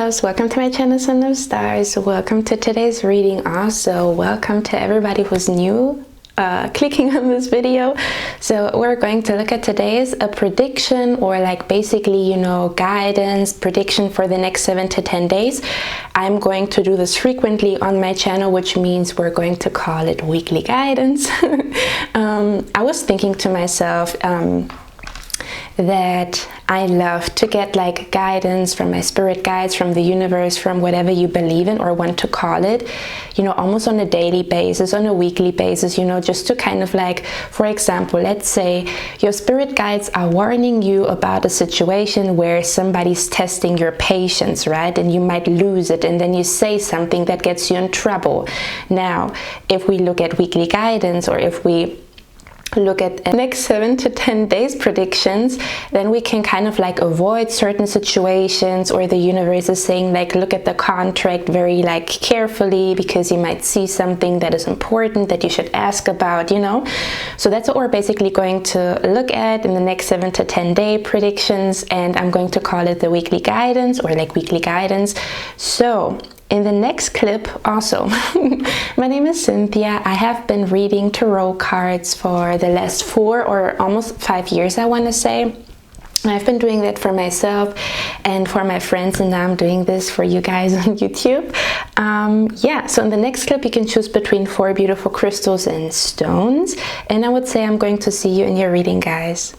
loves, welcome to my channel Son of Stars. Welcome to today's reading. Also welcome to everybody who's new clicking on this video. So we're going to look at today's a prediction, or like basically, you know, guidance prediction for the next 7 to 10 days. I'm going to do this frequently on my channel, which means we're going to call it weekly guidance. I was thinking to myself that I love to get like guidance from my spirit guides, from the universe, from whatever you believe in or want to call it, you know, almost on a daily basis, on a weekly basis, you know, just to kind of like, for example, let's say your spirit guides are warning you about a situation where somebody's testing your patience, right? And you might lose it, and then you say something that gets you in trouble. Now, if we look at weekly guidance, or if we look at the next 7 to 10 days predictions, then we can kind of like avoid certain situations, or the universe is saying like, look at the contract very like carefully, because you might see something that is important that you should ask about, you know. So that's what we're basically going to look at in the next 7 to 10 day predictions, and I'm going to call it the weekly guidance, or like weekly guidance. So in the next clip, also, my name is Cynthia. I have been reading tarot cards for the last 4 or almost 5 years, I want to say. I've been doing that for myself and for my friends, and now I'm doing this for you guys on YouTube. Yeah, so in the next clip you can choose between 4 beautiful crystals and stones, and I would say I'm going to see you in your reading, guys.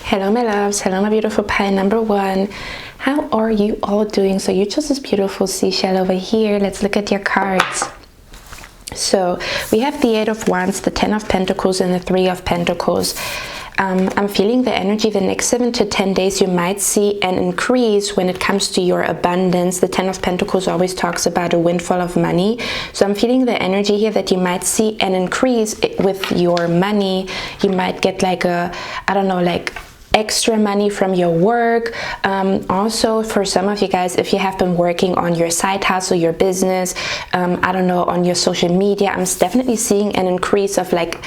Hello my loves, hello my beautiful pile number 1. How are you all doing? So you chose this beautiful seashell over here. Let's look at your cards. So we have the 8 of Wands, the 10 of Pentacles, and the 3 of Pentacles. I'm feeling the energy the next 7 to 10 days you might see an increase when it comes to your abundance. The 10 of Pentacles always talks about a windfall of money. So I'm feeling the energy here that you might see an increase with your money. You might get like a, I don't know, like extra money from your work. Also for some of you guys, if you have been working on your side hustle, your business, I don't know, on your social media, I'm definitely seeing an increase of like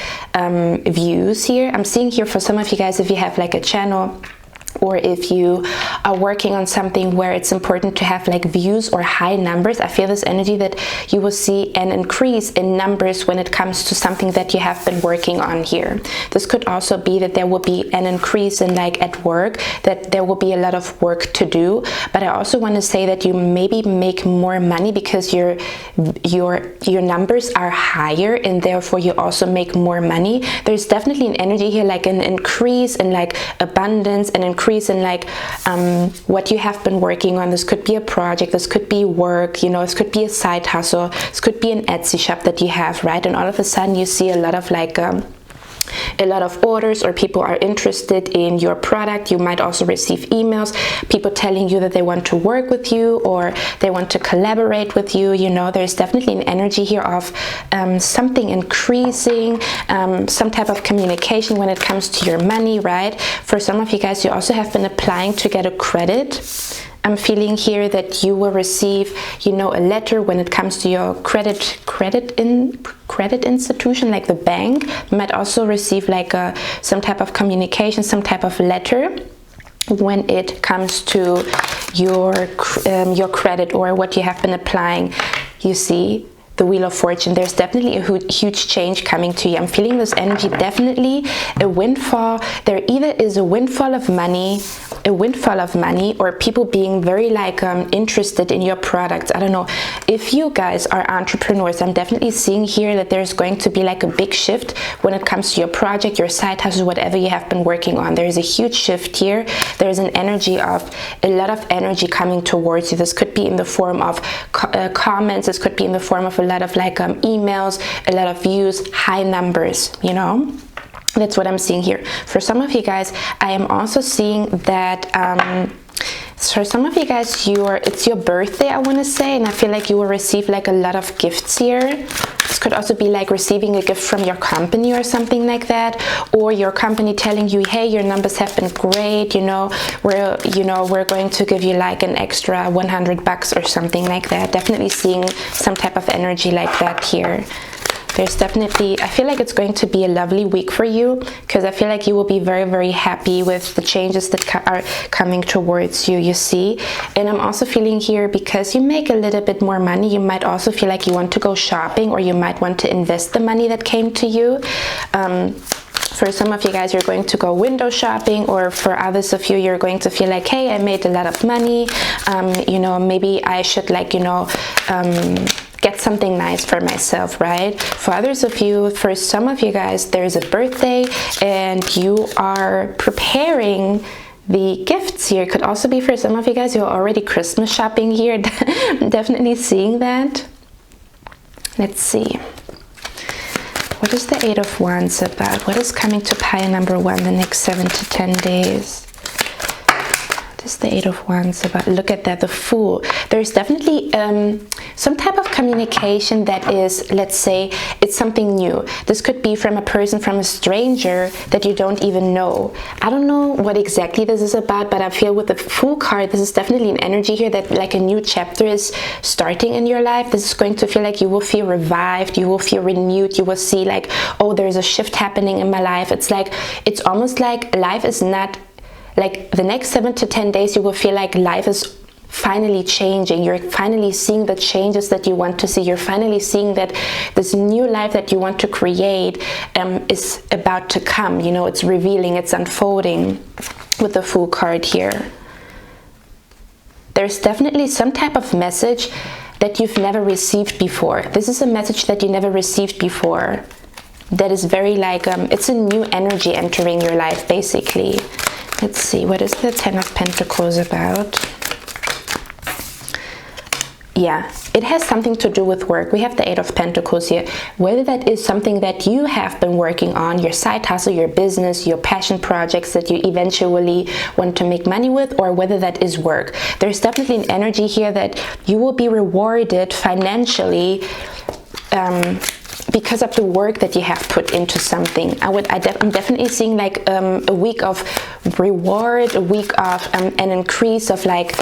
views here. I'm seeing here for some of you guys, if you have like a channel, or if you are working on something where it's important to have like views or high numbers, I feel this energy that you will see an increase in numbers when it comes to something that you have been working on here. This could also be that there will be an increase in like at work, that there will be a lot of work to do. But I also want to say that you maybe make more money because your numbers are higher, and therefore you also make more money. There's definitely an energy here, like an increase in like abundance, an increase in like what you have been working on. This could be a project, this could be work, you know, this could be a side hustle, this could be an Etsy shop that you have, right? And all of a sudden you see a lot of like a lot of orders, or people are interested in your product. You might also receive emails, people telling you that they want to work with you or they want to collaborate with you. You know, there's definitely an energy here of something increasing, some type of communication when it comes to your money, right? For some of you guys, you also have been applying to get a credit. I'm feeling here that you will receive, you know, a letter when it comes to your credit institution, like the bank. You might also receive like some type of communication, some type of letter when it comes to your credit or what you have been applying. You see the Wheel of Fortune. There's definitely a huge change coming to you. I'm feeling this energy, definitely a windfall. There either is a windfall of money, a windfall of money, or people being very like interested in your products. I don't know if you guys are entrepreneurs. I'm definitely seeing here that there's going to be like a big shift when it comes to your project, your side hustle, whatever you have been working on. There is a huge shift here. There's an energy of a lot of energy coming towards you. This could be in the form of comments. This could be in the form of a lot of like emails, a lot of views, high numbers, you know. That's what I'm seeing here. For some of you guys, I am also seeing that for some of you guys, it's your birthday, I want to say, and I feel like you will receive like a lot of gifts here. This could also be like receiving a gift from your company or something like that, or your company telling you, hey, your numbers have been great, you know, we're going to give you like an extra $100 or something like that. Definitely seeing some type of energy like that here. There's definitely, I feel like it's going to be a lovely week for you, because I feel like you will be very, very happy with the changes that are coming towards you, you see. And I'm also feeling here, because you make a little bit more money, you might also feel like you want to go shopping, or you might want to invest the money that came to you. For some of you guys, you're going to go window shopping, or for others of you, you're going to feel like, hey, I made a lot of money, you know, maybe I should like, you know, get something nice for myself, right? For others of you, for some of you guys, there's a birthday and you are preparing the gifts here. It could also be for some of you guys, you're already Christmas shopping here. Definitely seeing that. Let's see. What is the Eight of Wands about? What is coming to pile number 1 the next 7 to 10 days? What is the Eight of Wands about? Look at that, the Fool. There's definitely some type of communication that is, let's say, it's something new. This could be from a person, from a stranger that you don't even know. I don't know what exactly this is about, but I feel with the Fool card, this is definitely an energy here that like a new chapter is starting in your life. This is going to feel like you will feel revived, you will feel renewed, you will see like, oh, there's a shift happening in my life. It's like, it's almost like life is not, like the next 7 to 10 days, you will feel like life is finally changing. You're finally seeing the changes that you want to see. You're finally seeing that this new life that you want to create is about to come. You know, it's revealing, it's unfolding with the Fool card here. There's definitely some type of message that you've never received before. This is a message that you never received before. That is very like, it's a new energy entering your life, basically. Let's see, what is the Ten of Pentacles about? Yeah, it has something to do with work. We have the Eight of Pentacles here. Whether that is something that you have been working on, your side hustle, your business, your passion projects that you eventually want to make money with, or whether that is work. There's definitely an energy here that you will be rewarded financially because of the work that you have put into something. I'm definitely seeing like a week of reward, a week of an increase of like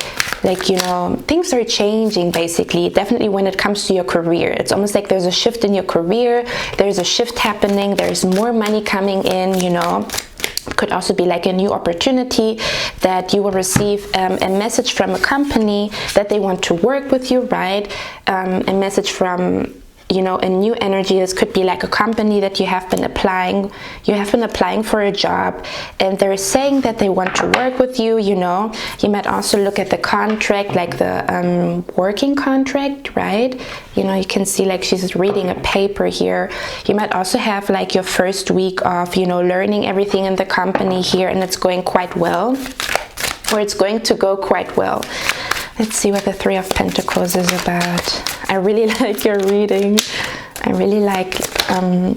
you know, things are changing basically. Definitely when it comes to your career, it's almost like there's a shift in your career, there's a shift happening, there's more money coming in, you know. It could also be like a new opportunity that you will receive a message from a company that they want to work with you, right? A message from, you know, a new energy. This could be like a company that you have been applying for a job, and they're saying that they want to work with you, you know. You might also look at the contract, like the working contract, right? You know, you can see like she's reading a paper here. You might also have like your first week of, you know, learning everything in the company here, and it's going quite well, or it's going to go quite well. Let's see what the Three of Pentacles is about. I really like your reading. I really like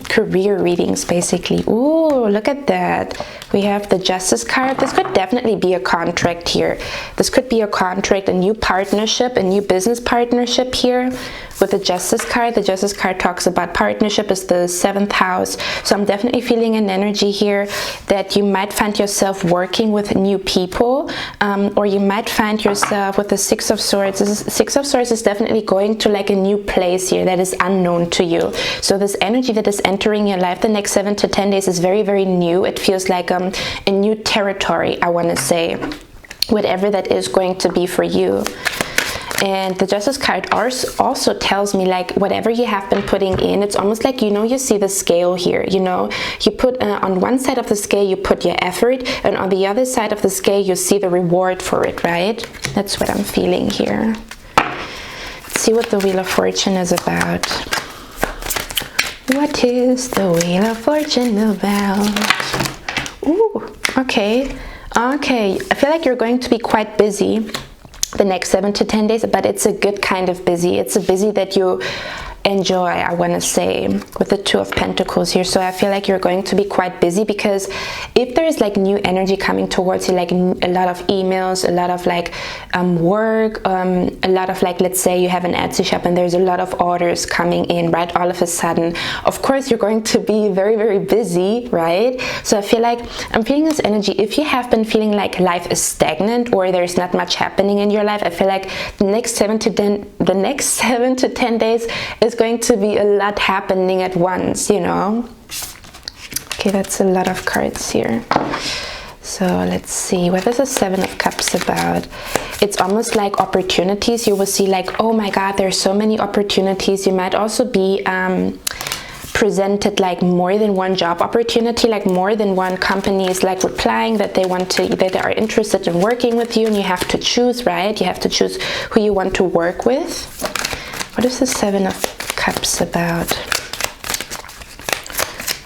career readings, basically. Ooh, look at that. We have the Justice card. This could definitely be a contract here. This could be a contract, a new partnership, a new business partnership here. With the Justice card, the Justice card talks about partnership is the 7th house. So I'm definitely feeling an energy here that you might find yourself working with new people, or you might find yourself with the Six of Swords. Six of Swords is definitely going to like a new place here that is unknown to you. So this energy that is entering your life the next 7 to 10 days is very, very new. It feels like a new territory, I want to say, whatever that is going to be for you. And the Justice card also tells me like whatever you have been putting in, it's almost like, you know, you see the scale here, you know, you put on one side of the scale you put your effort, and on the other side of the scale you see the reward for it, right? That's what I'm feeling here. Let's see what the Wheel of Fortune is about. What is the Wheel of Fortune about? Ooh, okay. Okay, I feel like you're going to be quite busy the next 7 to 10 days, but it's a good kind of busy. It's a busy that you enjoy, I want to say, with the Two of Pentacles here. So I feel like you're going to be quite busy, because if there's like new energy coming towards you, like a lot of emails, a lot of like work, a lot of like, let's say you have an Etsy shop and there's a lot of orders coming in, right? All of a sudden, of course, you're going to be very, very busy, right? So I feel like I'm feeling this energy. If you have been feeling like life is stagnant or there's not much happening in your life, I feel like the next 7 to 10 days is going to be a lot happening at once, you know. Okay, that's a lot of cards here. So let's see, what is the Seven of Cups about? It's almost like opportunities. You will see like, oh my God, there's so many opportunities. You might also be presented like more than one job opportunity, like more than one company is like replying that they are interested in working with you, and you have to choose, right? You have to choose who you want to work with. What is the Seven of Cups about?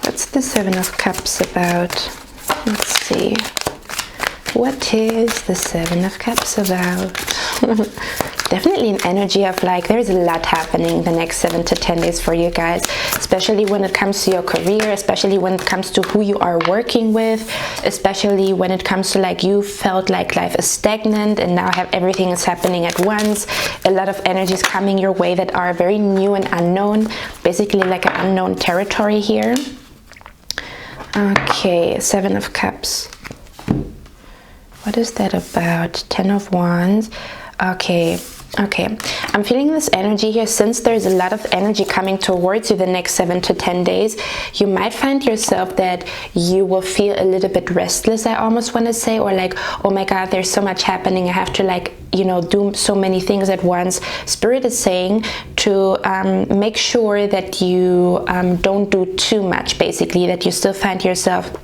What's the Seven of Cups about? Let's see. What is the Seven of Cups about? Definitely an energy of like, there's a lot happening the next 7 to 10 days for you guys, especially when it comes to your career, especially when it comes to who you are working with, especially when it comes to like you felt like life is stagnant and now everything is happening at once. A lot of energies coming your way that are very new and unknown, basically like an unknown territory here. Okay, Seven of Cups. What is that about? 10 of Wands. Okay, I'm feeling this energy here. Since there's a lot of energy coming towards you the next 7 to 10 days, you might find yourself that you will feel a little bit restless, I almost want to say, or like, oh my God, there's so much happening, I have to like, you know, do so many things at once. Spirit is saying to make sure that you don't do too much, basically, that you still find yourself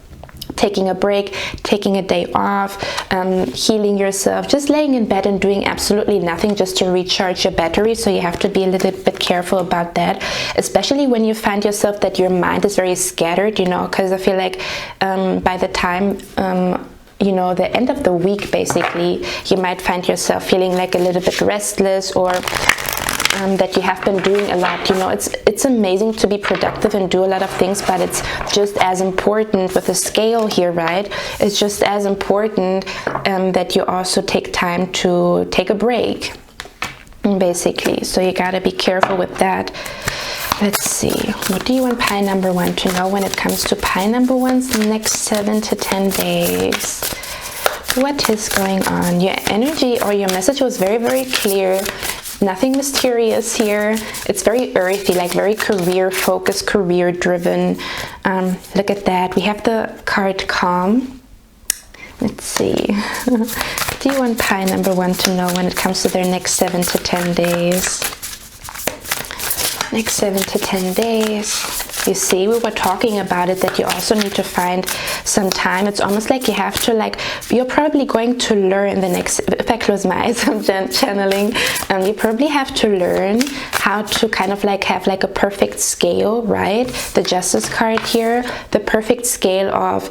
taking a break, taking a day off, healing yourself, just laying in bed and doing absolutely nothing just to recharge your battery. So you have to be a little bit careful about that, especially when you find yourself that your mind is very scattered, you know, because I feel like by the time you know, the end of the week, basically, you might find yourself feeling like a little bit restless, or that you have been doing a lot. You know, it's amazing to be productive and do a lot of things, but it's just as important with the scale here, right? It's just as important that you also take time to take a break, basically. So you gotta be careful with that. Let's see, what do you want pie number one to know when it comes to pie number one's next 7 to 10 days? What is going on? Your energy or your message was very, very clear. Nothing mysterious here. It's very earthy, like very career focused, career driven. Look at that. We have the card Calm. Let's see. Do you want pie number one to know when it comes to their next 7 to 10 days? Next 7 to 10 days. You see, we were talking about it, that you also need to find some time. It's almost like you have to, like, you're probably going to learn the next, if I close my eyes, I'm channeling, you probably have to learn how to kind of like have like a perfect scale, right? The Justice card here, the perfect scale of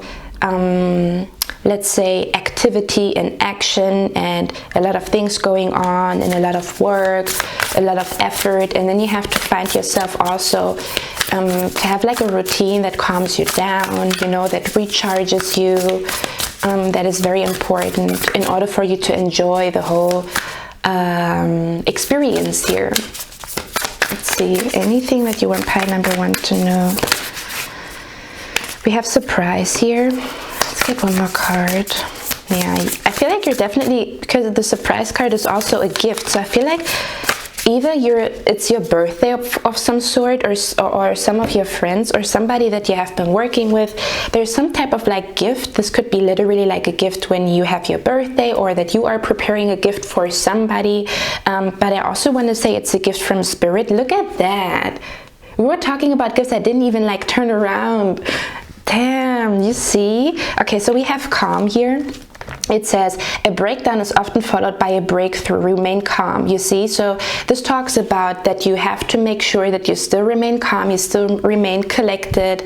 let's say activity and action and a lot of things going on and a lot of work, a lot of effort, and then you have to find yourself also to have like a routine that calms you down, you know, that recharges you. That is very important in order for you to enjoy the whole experience here. Let's see, anything that you want pie number one to know? We have surprise here. Let's get one more card. Yeah, I feel like you're definitely, because the surprise card is also a gift, so I feel like either it's your birthday of some sort, or some of your friends or somebody that you have been working with. There's some type of like gift. This could be literally like a gift when you have your birthday, or that you are preparing a gift for somebody. But I also want to say it's a gift from spirit. Look at that. We were talking about gifts. I didn't even like turn around. Damn, you see? Okay, so we have calm here. It says, a breakdown is often followed by a breakthrough. Remain calm. You see? So this talks about that you have to make sure that you still remain calm, you still remain collected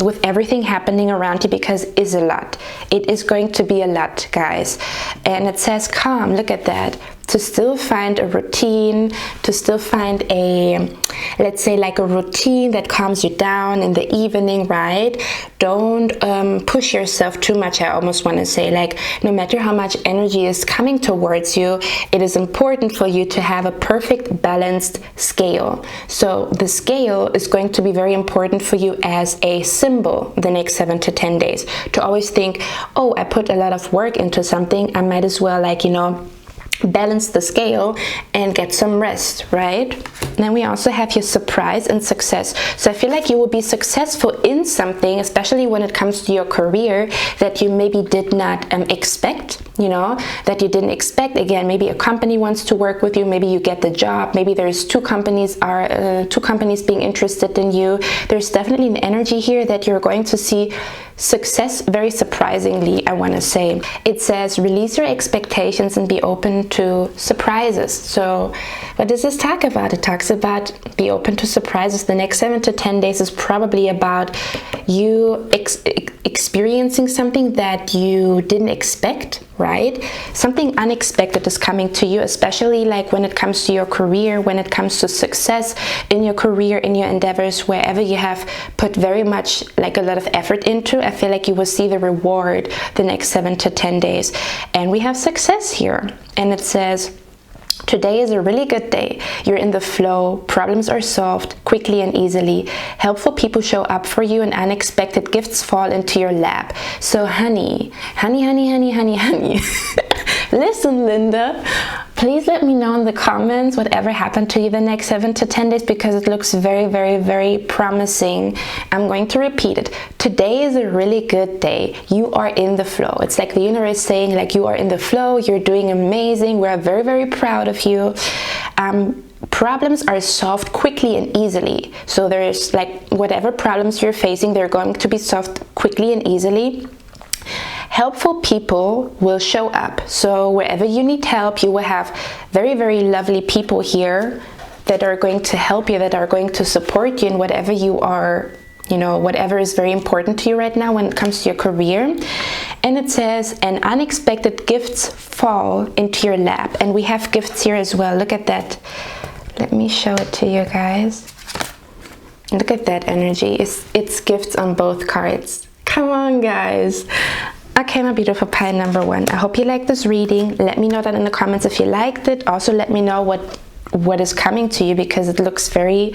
with everything happening around you, because it's a lot. It is going to be a lot, guys. And it says calm. Look at that. To still find a routine, to still find a, let's say like a routine that calms you down in the evening, right? Don't push yourself too much. I almost want to say, like, no matter how much energy is coming towards you, it is important for you to have a perfect balanced scale. So the scale is going to be very important for you as a symbol the next 7 to 10 days. To always think, oh, I put a lot of work into something, I might as well, like, you know, balance the scale and get some rest, right? Then we also have your surprise and success. So I feel like you will be successful in something, especially when it comes to your career, that you maybe did not expect, you know, that you didn't expect. Again, maybe a company wants to work with you, maybe you get the job, maybe there's two companies being interested in you. There's definitely an energy here that you're going to see success very surprisingly, I want to say. It says, release your expectations and be open to surprises. So what does this talk about? It talks about be open to surprises. The next 7 to 10 days is probably about you experiencing something that you didn't expect, right? Something unexpected is coming to you, especially like when it comes to your career, when it comes to success in your career, in your endeavors, wherever you have put very much, like, a lot of effort into. I feel like you will see the reward the next 7 to 10 days. And we have success here. And it says, today is a really good day. You're in the flow. Problems are solved quickly and easily. Helpful people show up for you, and unexpected gifts fall into your lap. So honey. Listen, Linda, please let me know in the comments whatever happened to you the next 7 to 10 days, because it looks very, very, very promising. I'm going to repeat it. Today is a really good day. You are in the flow. It's like the universe saying, like, you are in the flow. You're doing amazing. We're very, very proud of you. Problems are solved quickly and easily. So there's, like, whatever problems you're facing, they're going to be solved quickly and easily. Helpful people will show up. So wherever you need help, you will have very, very lovely people here that are going to help you, that are going to support you in whatever you are, you know, whatever is very important to you right now when it comes to your career. And it says, and unexpected gifts fall into your lap. And we have gifts here as well. Look at that. Let me show it to you guys. Look at that energy. It's gifts on both cards. Come on, guys. Okay, my beautiful pie number 1. I hope you liked this reading. Let me know that in the comments if you liked it. Also, let me know what is coming to you, because it looks very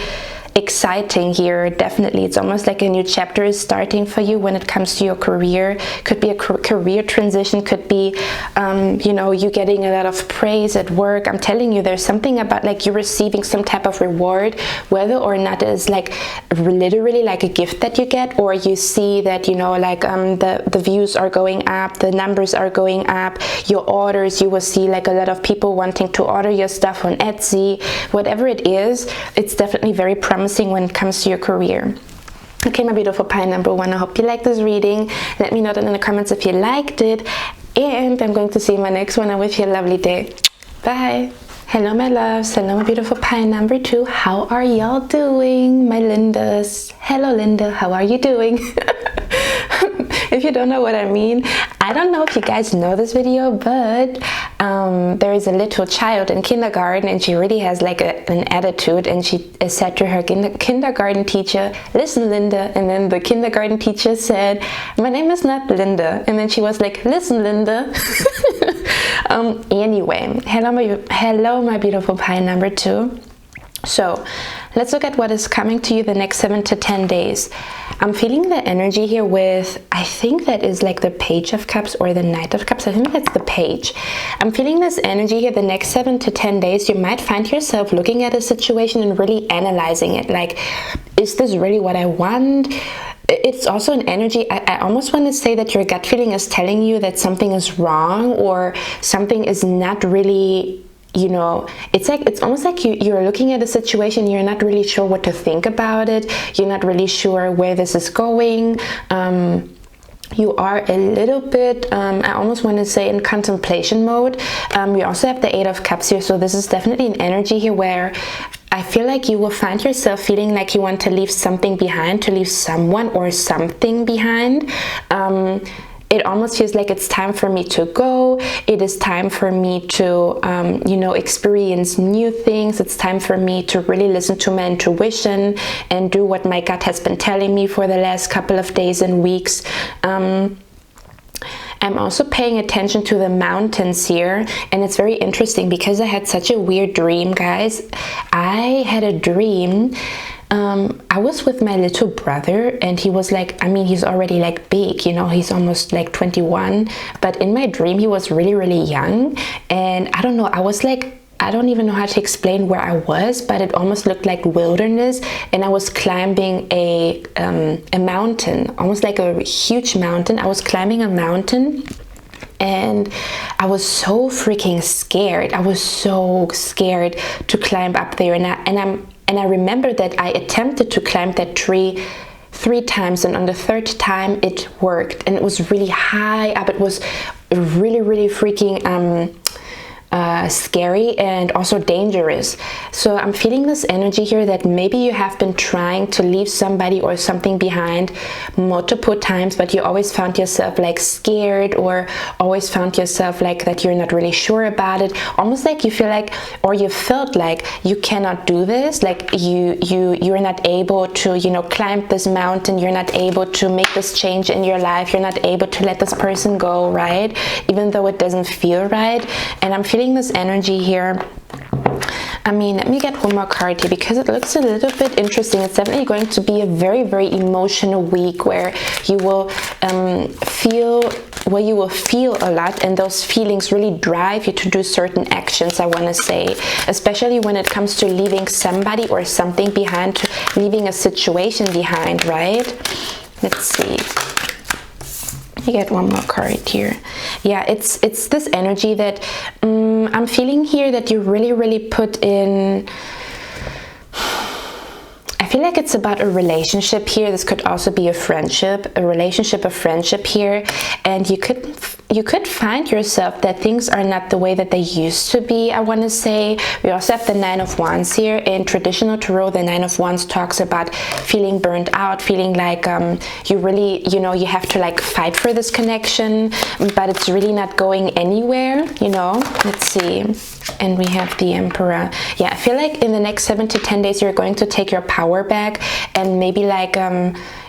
exciting here. Definitely, it's almost like a new chapter is starting for you when it comes to your career. Could be a career transition, could be you know, you getting a lot of praise at work. I'm telling you, there's something about, like, you receiving some type of reward, whether or not it is like literally like a gift that you get, or you see that, you know, like the views are going up, the numbers are going up, your orders, you will see like a lot of people wanting to order your stuff on Etsy. Whatever it is, it's definitely very promising when it comes to your career. Okay, my beautiful pie number 1, I hope you liked this reading. Let me know that in the comments if you liked it, and I'm going to see you in my next one. I wish you a lovely day. Bye. Hello, my loves. Hello, my beautiful pie number 2. How are y'all doing, my Lindas? Hello, Linda. How are you doing? If you don't know what I mean, I don't know if you guys know this video, but there is a little child in kindergarten, and she really has like an attitude, and she said to her kindergarten teacher, listen, Linda. And then the kindergarten teacher said, my name is not Linda. And then she was like, listen, Linda. Anyway, hello, my beautiful pie number 2. So let's look at what is coming to you the next 7 to 10 days. I'm feeling the energy here with, I think that is like the Page of Cups or the Knight of Cups. I think that's the Page. I'm feeling this energy here the next 7 to 10 days. You might find yourself looking at a situation and really analyzing it. Like, is this really what I want? It's also an energy, I almost want to say that your gut feeling is telling you that something is wrong or something is not really, you know, it's almost like you're looking at a situation, you're not really sure what to think about it, you're not really sure where this is going. You are a little bit, I almost want to say, in contemplation mode. We also have the Eight of Cups here, so this is definitely an energy here where I feel like you will find yourself feeling like you want to leave something behind, to leave someone or something behind. It almost feels like it's time for me to go. It is time for me to, you know, experience new things. It's time for me to really listen to my intuition and do what my gut has been telling me for the last couple of days and weeks. I'm also paying attention to the mountains here, and it's very interesting because I had such a weird dream, guys. I had a dream. I was with my little brother, and he was like, I mean, he's already like big, you know, he's almost like 21, but in my dream he was really, really young. And I don't know, I was like, I don't even know how to explain where I was, but it almost looked like wilderness, and I was climbing a mountain, almost like a huge mountain. I was climbing a mountain, and I was so freaking scared. I was so scared to climb up there, and I remember that I attempted to climb that tree 3 times, and on the 3rd time it worked, and it was really high up. It was really, really freaking scary and also dangerous. So I'm feeling this energy here that maybe you have been trying to leave somebody or something behind multiple times, but you always found yourself like scared, or always found yourself like that you're not really sure about it. Almost like you feel like, or you felt like you cannot do this, like you're not able to, you know, climb this mountain, you're not able to make this change in your life, you're not able to let this person go, right? Even though it doesn't feel right. And I'm feeling this energy here. I mean, let me get one more card here because it looks a little bit interesting. It's definitely going to be a very, very emotional week where you will feel a lot, and those feelings really drive you to do certain actions, I want to say, especially when it comes to leaving somebody or something behind, leaving a situation behind, right? Let's see. You get one more card here. Yeah, it's this energy that I'm feeling here that you really, really put in. I feel like it's about a relationship here. This could also be a friendship, a relationship, a friendship here, and you could find yourself that things are not the way that they used to be, I want to say. We also have the Nine of Wands here. In traditional tarot, the Nine of Wands talks about feeling burnt out, feeling like you really, you know, you have to like fight for this connection, but it's really not going anywhere, you know. Let's see. And we have the Emperor. Yeah, I feel like in the next 7 to 10 days you're going to take your power back, and maybe like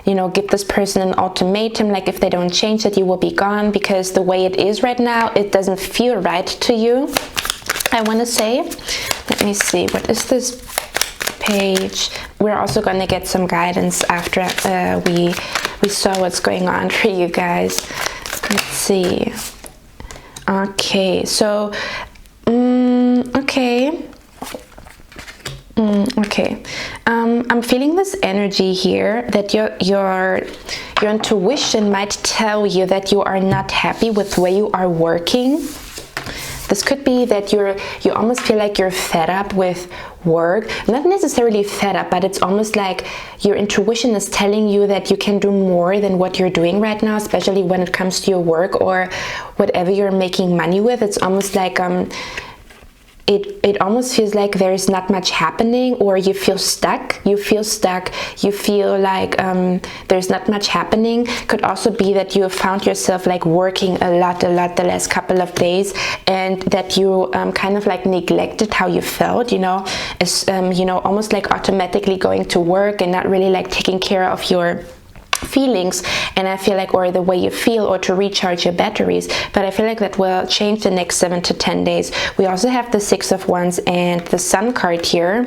you know, give this person an ultimatum, like if they don't change it, you will be gone, because the way it is right now, it doesn't feel right to you, I want to say. Let me see, what is this Page? We're also going to get some guidance after we saw what's going on for you guys. Let's see. Okay, so okay. I'm feeling this energy here that your intuition might tell you that you are not happy with the way you are working. This could be that you almost feel like you're fed up with work. Not necessarily fed up, but it's almost like your intuition is telling you that you can do more than what you're doing right now, especially when it comes to your work or whatever you're making money with. It's almost like it almost feels like there's not much happening, or you feel stuck. You feel like there's not much happening. Could also be that you have found yourself like working a lot the last couple of days, and that you kind of like neglected how you felt, you know, as you know, almost like automatically going to work and not really like taking care of your feelings, and I feel like, or the way you feel, or to recharge your batteries. But I feel like that will change the next 7 to 10 days. We also have the Six of Wands and the Sun card here.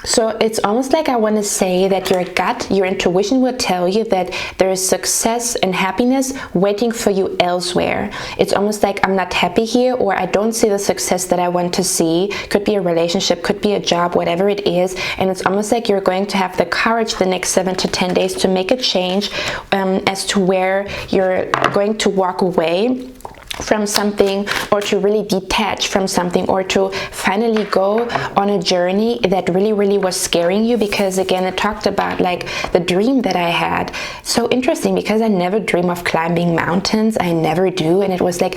So it's almost like I want to say that your gut, your intuition will tell you that there is success and happiness waiting for you elsewhere. It's almost like I'm not happy here, or I don't see the success that I want to see. Could be a relationship, could be a job, whatever it is. And it's almost like you're going to have the courage the next 7 to 10 days to make a change as to where you're going to walk away from something, or to really detach from something, or to finally go on a journey that really was scaring you. Because again, it talked about like the dream that I had. So interesting, because I never dream of climbing mountains. I never do. And it was like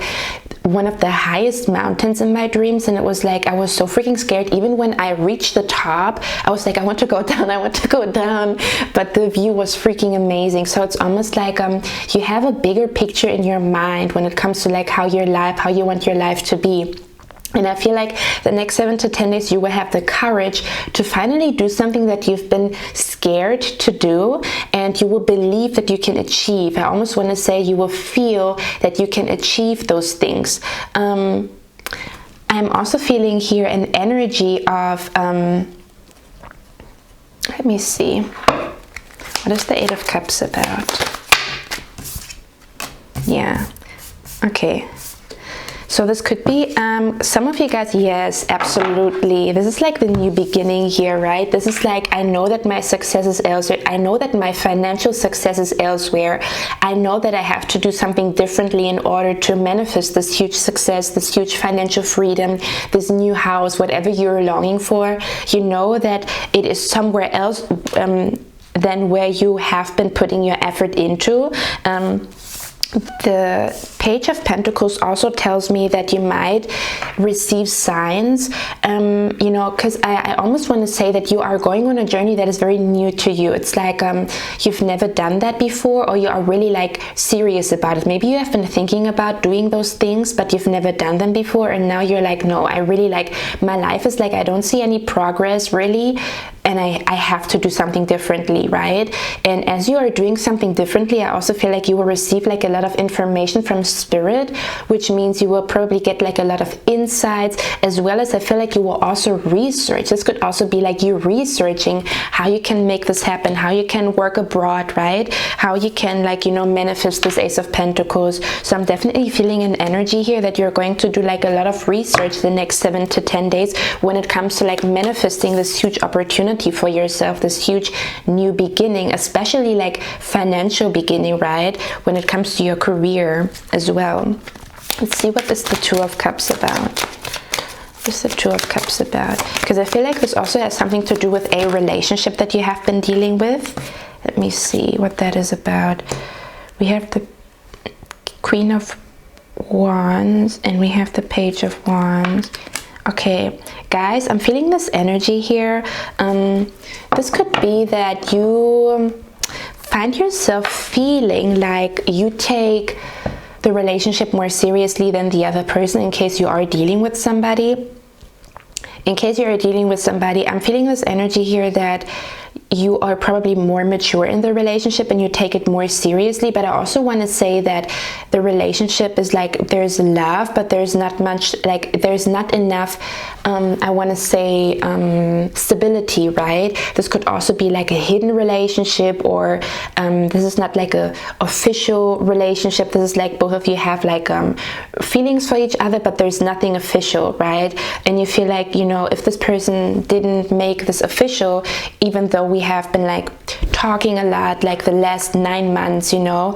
one of the highest mountains in my dreams, and it was like I was so freaking scared. Even when I reached the top, I was like, I want to go down, I want to go down, but the view was freaking amazing. So it's almost like you have a bigger picture in your mind when it comes to like how you want your life to be. And I feel like the next 7 to 10 days you will have the courage to finally do something that you've been scared to do, and you will believe that you can achieve. I almost want to say you will feel that you can achieve those things. I'm also feeling here an energy of, let me see, what is the 8 of Cups about? Yeah, okay. So this could be some of you guys, yes, absolutely. This is like the new beginning here, right? This is like, I know that my success is elsewhere. I know that my financial success is elsewhere. I know that I have to do something differently in order to manifest this huge success, this huge financial freedom, this new house, whatever you're longing for. You know that it is somewhere else than where you have been putting your effort into. The Page of Pentacles also tells me that you might receive signs, you know, because I almost want to say that you are going on a journey that is very new to you. It's like you've never done that before, or you are really like serious about it. Maybe you have been thinking about doing those things, but you've never done them before, and now you're like, no, I really like, my life is like, I don't see any progress really, and I have to do something differently, right? And as you are doing something differently, I also feel like you will receive like a lot of information from spirit, which means you will probably get like a lot of insights, as well as I feel like you will also research. This could also be like you researching how you can make this happen, how you can work abroad, right? How you can, like, you know, manifest this Ace of Pentacles. So I'm definitely feeling an energy here that you're going to do like a lot of research the next 7 to 10 days when it comes to like manifesting this huge opportunity for yourself, this huge new beginning, especially like financial beginning, right? When it comes to your career as well. Let's see what is the 2 of Cups about. What is the 2 of Cups about? Because I feel like this also has something to do with a relationship that you have been dealing with. Let me see what that is about. We have the Queen of Wands and we have the Page of Wands. Okay, guys, I'm feeling this energy here. This could be that you find yourself feeling like you take the relationship more seriously than the other person, in case you are dealing with somebody. In case you are dealing with somebody, I'm feeling this energy here that you are probably more mature in the relationship and you take it more seriously. But I also want to say that the relationship is like, there's love, but there's not much, like there's not enough I want to say stability, right? This could also be like a hidden relationship, or this is not like a official relationship. This is like both of you have like feelings for each other, but there's nothing official, right? And you feel like, you know, if this person didn't make this official, even though we have been like talking a lot, like the last 9 months, you know,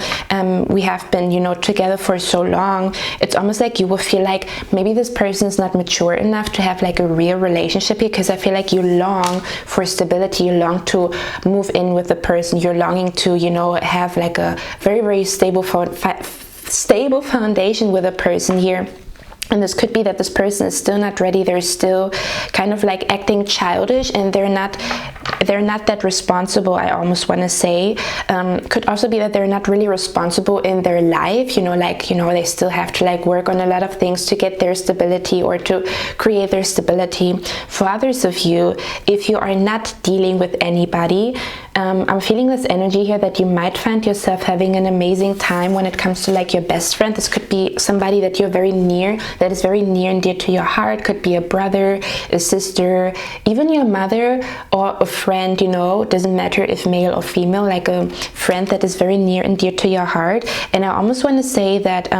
we have been, you know, together for so long, it's almost like you will feel like maybe this person is not mature enough to have like a real relationship here, because I feel like you long for stability, you long to move in with the person, you're longing to, you know, have like a very, very stable foundation with a person here. And this could be that this person is still not ready. They're still kind of like acting childish, and they're not that responsible, I almost want to say. Could also be that they're not really responsible in their life, you know, like, you know, they still have to like work on a lot of things to get their stability or to create their stability. For others of you, if you are not dealing with anybody, I'm feeling this energy here that you might find yourself having an amazing time when it comes to like your best friend. This could be somebody that you're very near that is very near and dear to your heart. Could be a brother, a sister, even your mother, or a friend, you know, doesn't matter if male or female, like a friend that is very near and dear to your heart. And I almost want to say that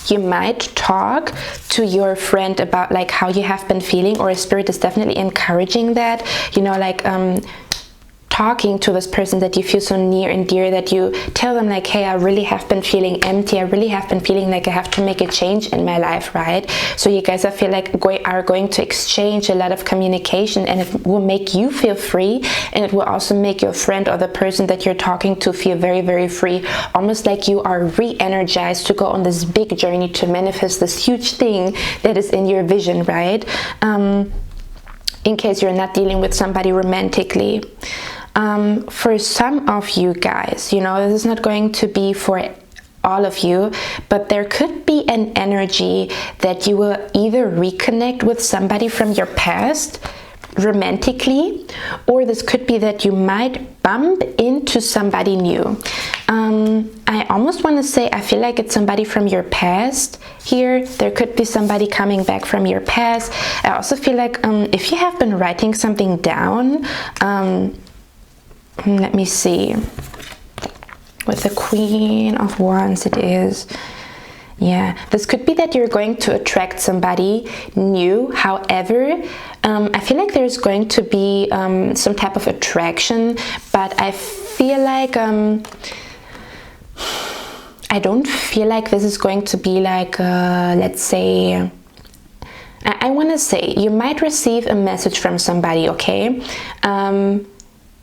you might talk to your friend about like how you have been feeling, or a spirit is definitely encouraging that, you know, like talking to this person that you feel so near and dear, that you tell them like, hey, I really have been feeling empty, I really have been feeling like I have to make a change in my life, right? So you guys, I feel like are going to exchange a lot of communication, and it will make you feel free, and it will also make your friend or the person that you're talking to feel very, very free, almost like you are re-energized to go on this big journey to manifest this huge thing that is in your vision, right? In case you're not dealing with somebody romantically. For some of you guys, you know, this is not going to be for all of you, but there could be an energy that you will either reconnect with somebody from your past romantically, or this could be that you might bump into somebody new. I almost want to say, I feel like it's somebody from your past here. There could be somebody coming back from your past. I also feel like if you have been writing something down, let me see, with the Queen of Wands it is, yeah, this could be that you're going to attract somebody new. However, I feel like there's going to be some type of attraction, but I feel like I don't feel like this is going to be like let's say, I want to say you might receive a message from somebody, okay,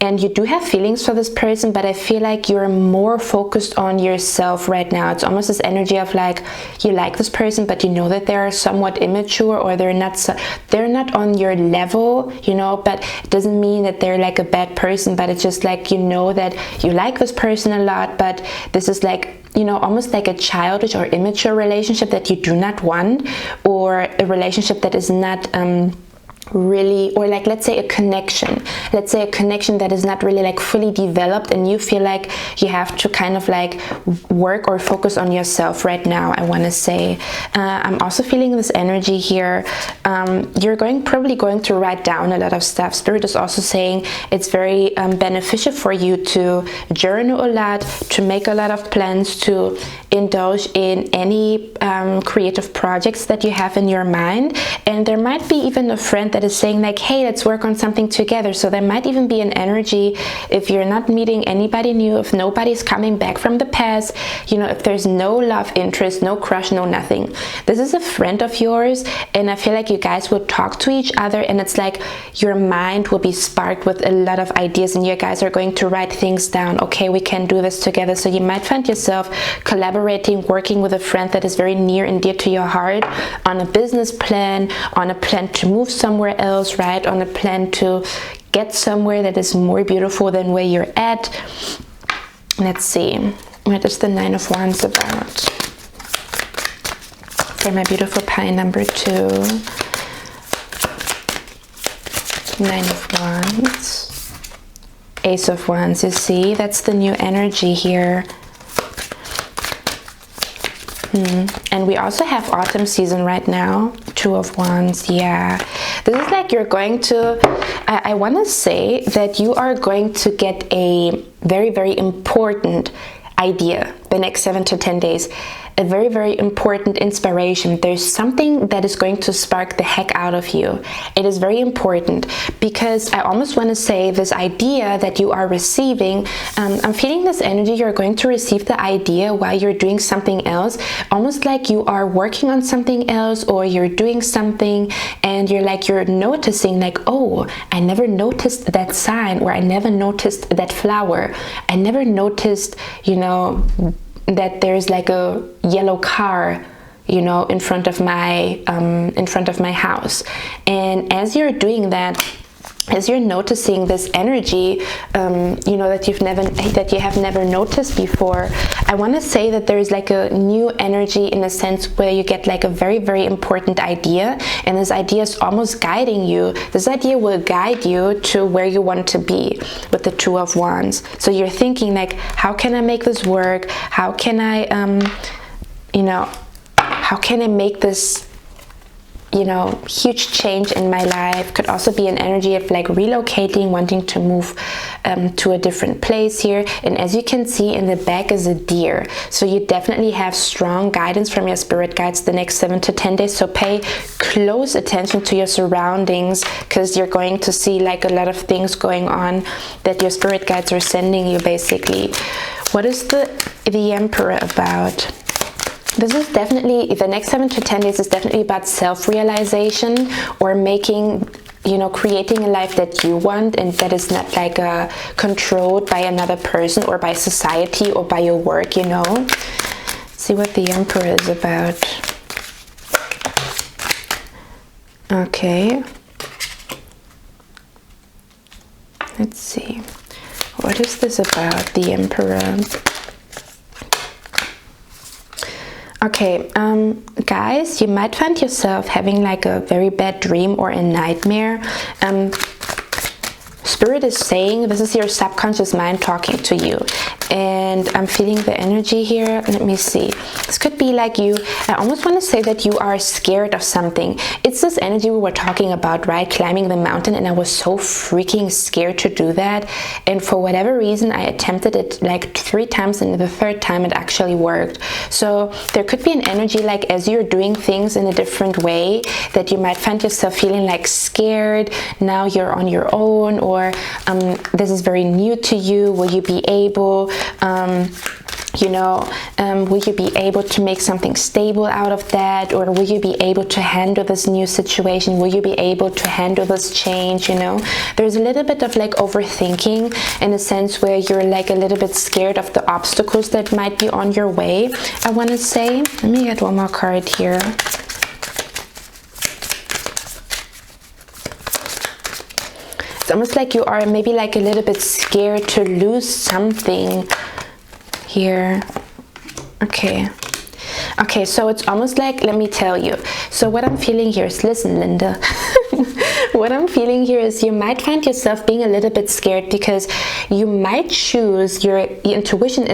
and you do have feelings for this person, but I feel like you're more focused on yourself right now. It's almost this energy of like, you like this person, but you know that they're somewhat immature, or they're not on your level, you know, but it doesn't mean that they're like a bad person, but it's just like, you know, that you like this person a lot, but this is like, you know, almost like a childish or immature relationship that you do not want, or a relationship that is not really, or like, let's say a connection that is not really like fully developed, and you feel like you have to kind of like work or focus on yourself right now, I want to say. I'm also feeling this energy here. You're probably going to write down a lot of stuff. Spirit is also saying it's very beneficial for you to journal a lot, to make a lot of plans, to indulge in any creative projects that you have in your mind. And there might be even a friend that is saying like, hey, let's work on something together. So there might even be an energy, if you're not meeting anybody new, if nobody's coming back from the past, you know, if there's no love interest, no crush, no nothing, this is a friend of yours, and I feel like you guys will talk to each other, and it's like your mind will be sparked with a lot of ideas, and you guys are going to write things down. Okay, we can do this together. So you might find yourself collaborating, working with a friend that is very near and dear to your heart on a business plan, on a plan to move somewhere else, right, on a plan to get somewhere that is more beautiful than where you're at. Let's see, what is the Nine of Wands about for my beautiful pie number 2? Nine of Wands, Ace of Wands. You see, that's the new energy here. And we also have autumn season right now. Two of Wands, yeah. This is like you're going to, I want to say that you are going to get a very, very important idea the next 7 to 10 days. A very, very important inspiration. There's something that is going to spark the heck out of you. It is very important, because I almost want to say this idea that you are receiving, I'm feeling this energy, you're going to receive the idea while you're doing something else, almost like you are working on something else, or you're doing something and you're noticing like, oh, I never noticed that sign, or I never noticed that flower, I never noticed, you know, that there's like a yellow car, you know, in front of my house. And as you're doing that, as you're noticing this energy, you know, that you have never noticed before, I want to say that there is like a new energy, in a sense where you get like a very, very important idea, and this idea is almost guiding you. This idea will guide you to where you want to be with the Two of Wands. So you're thinking like, how can I make this work? How can I, you know, how can I make this, you know, huge change in my life. Could also be an energy of like relocating, wanting to move to a different place here. And as you can see, in the back is a deer, so you definitely have strong guidance from your spirit guides the next 7 to 10 days. So pay close attention to your surroundings, because you're going to see like a lot of things going on that your spirit guides are sending you. Basically, what is the Emperor about? This is definitely, the next 7 to 10 days is definitely about self-realization, or making, you know, creating a life that you want and that is not like controlled by another person or by society or by your work, you know. See what the Emperor is about. Okay. Let's see. What is this about, the Emperor? Okay, guys, you might find yourself having like a very bad dream or a nightmare. Spirit is saying this is your subconscious mind talking to you, and I'm feeling the energy here. Let me see. This could be like you, I almost want to say that you are scared of something. It's this energy we were talking about, right? Climbing the mountain, and I was so freaking scared to do that, and for whatever reason I attempted it like 3 times, and the 3rd time it actually worked. So there could be an energy like as you're doing things in a different way that you might find yourself feeling like scared. Now you're on your own, or this is very new to you. Will you be able, you know, will you be able to make something stable out of that, or will you be able to handle this new situation? Will you be able to handle this change? You know, there's a little bit of like overthinking, in a sense where you're like a little bit scared of the obstacles that might be on your way, I want to say. Let me get one more card here. It's almost like you are maybe like a little bit scared to lose something here. Okay. Okay, so it's almost like, let me tell you. So what I'm feeling here is, listen, Linda. What I'm feeling here is you might find yourself being a little bit scared, because you might choose, your intuition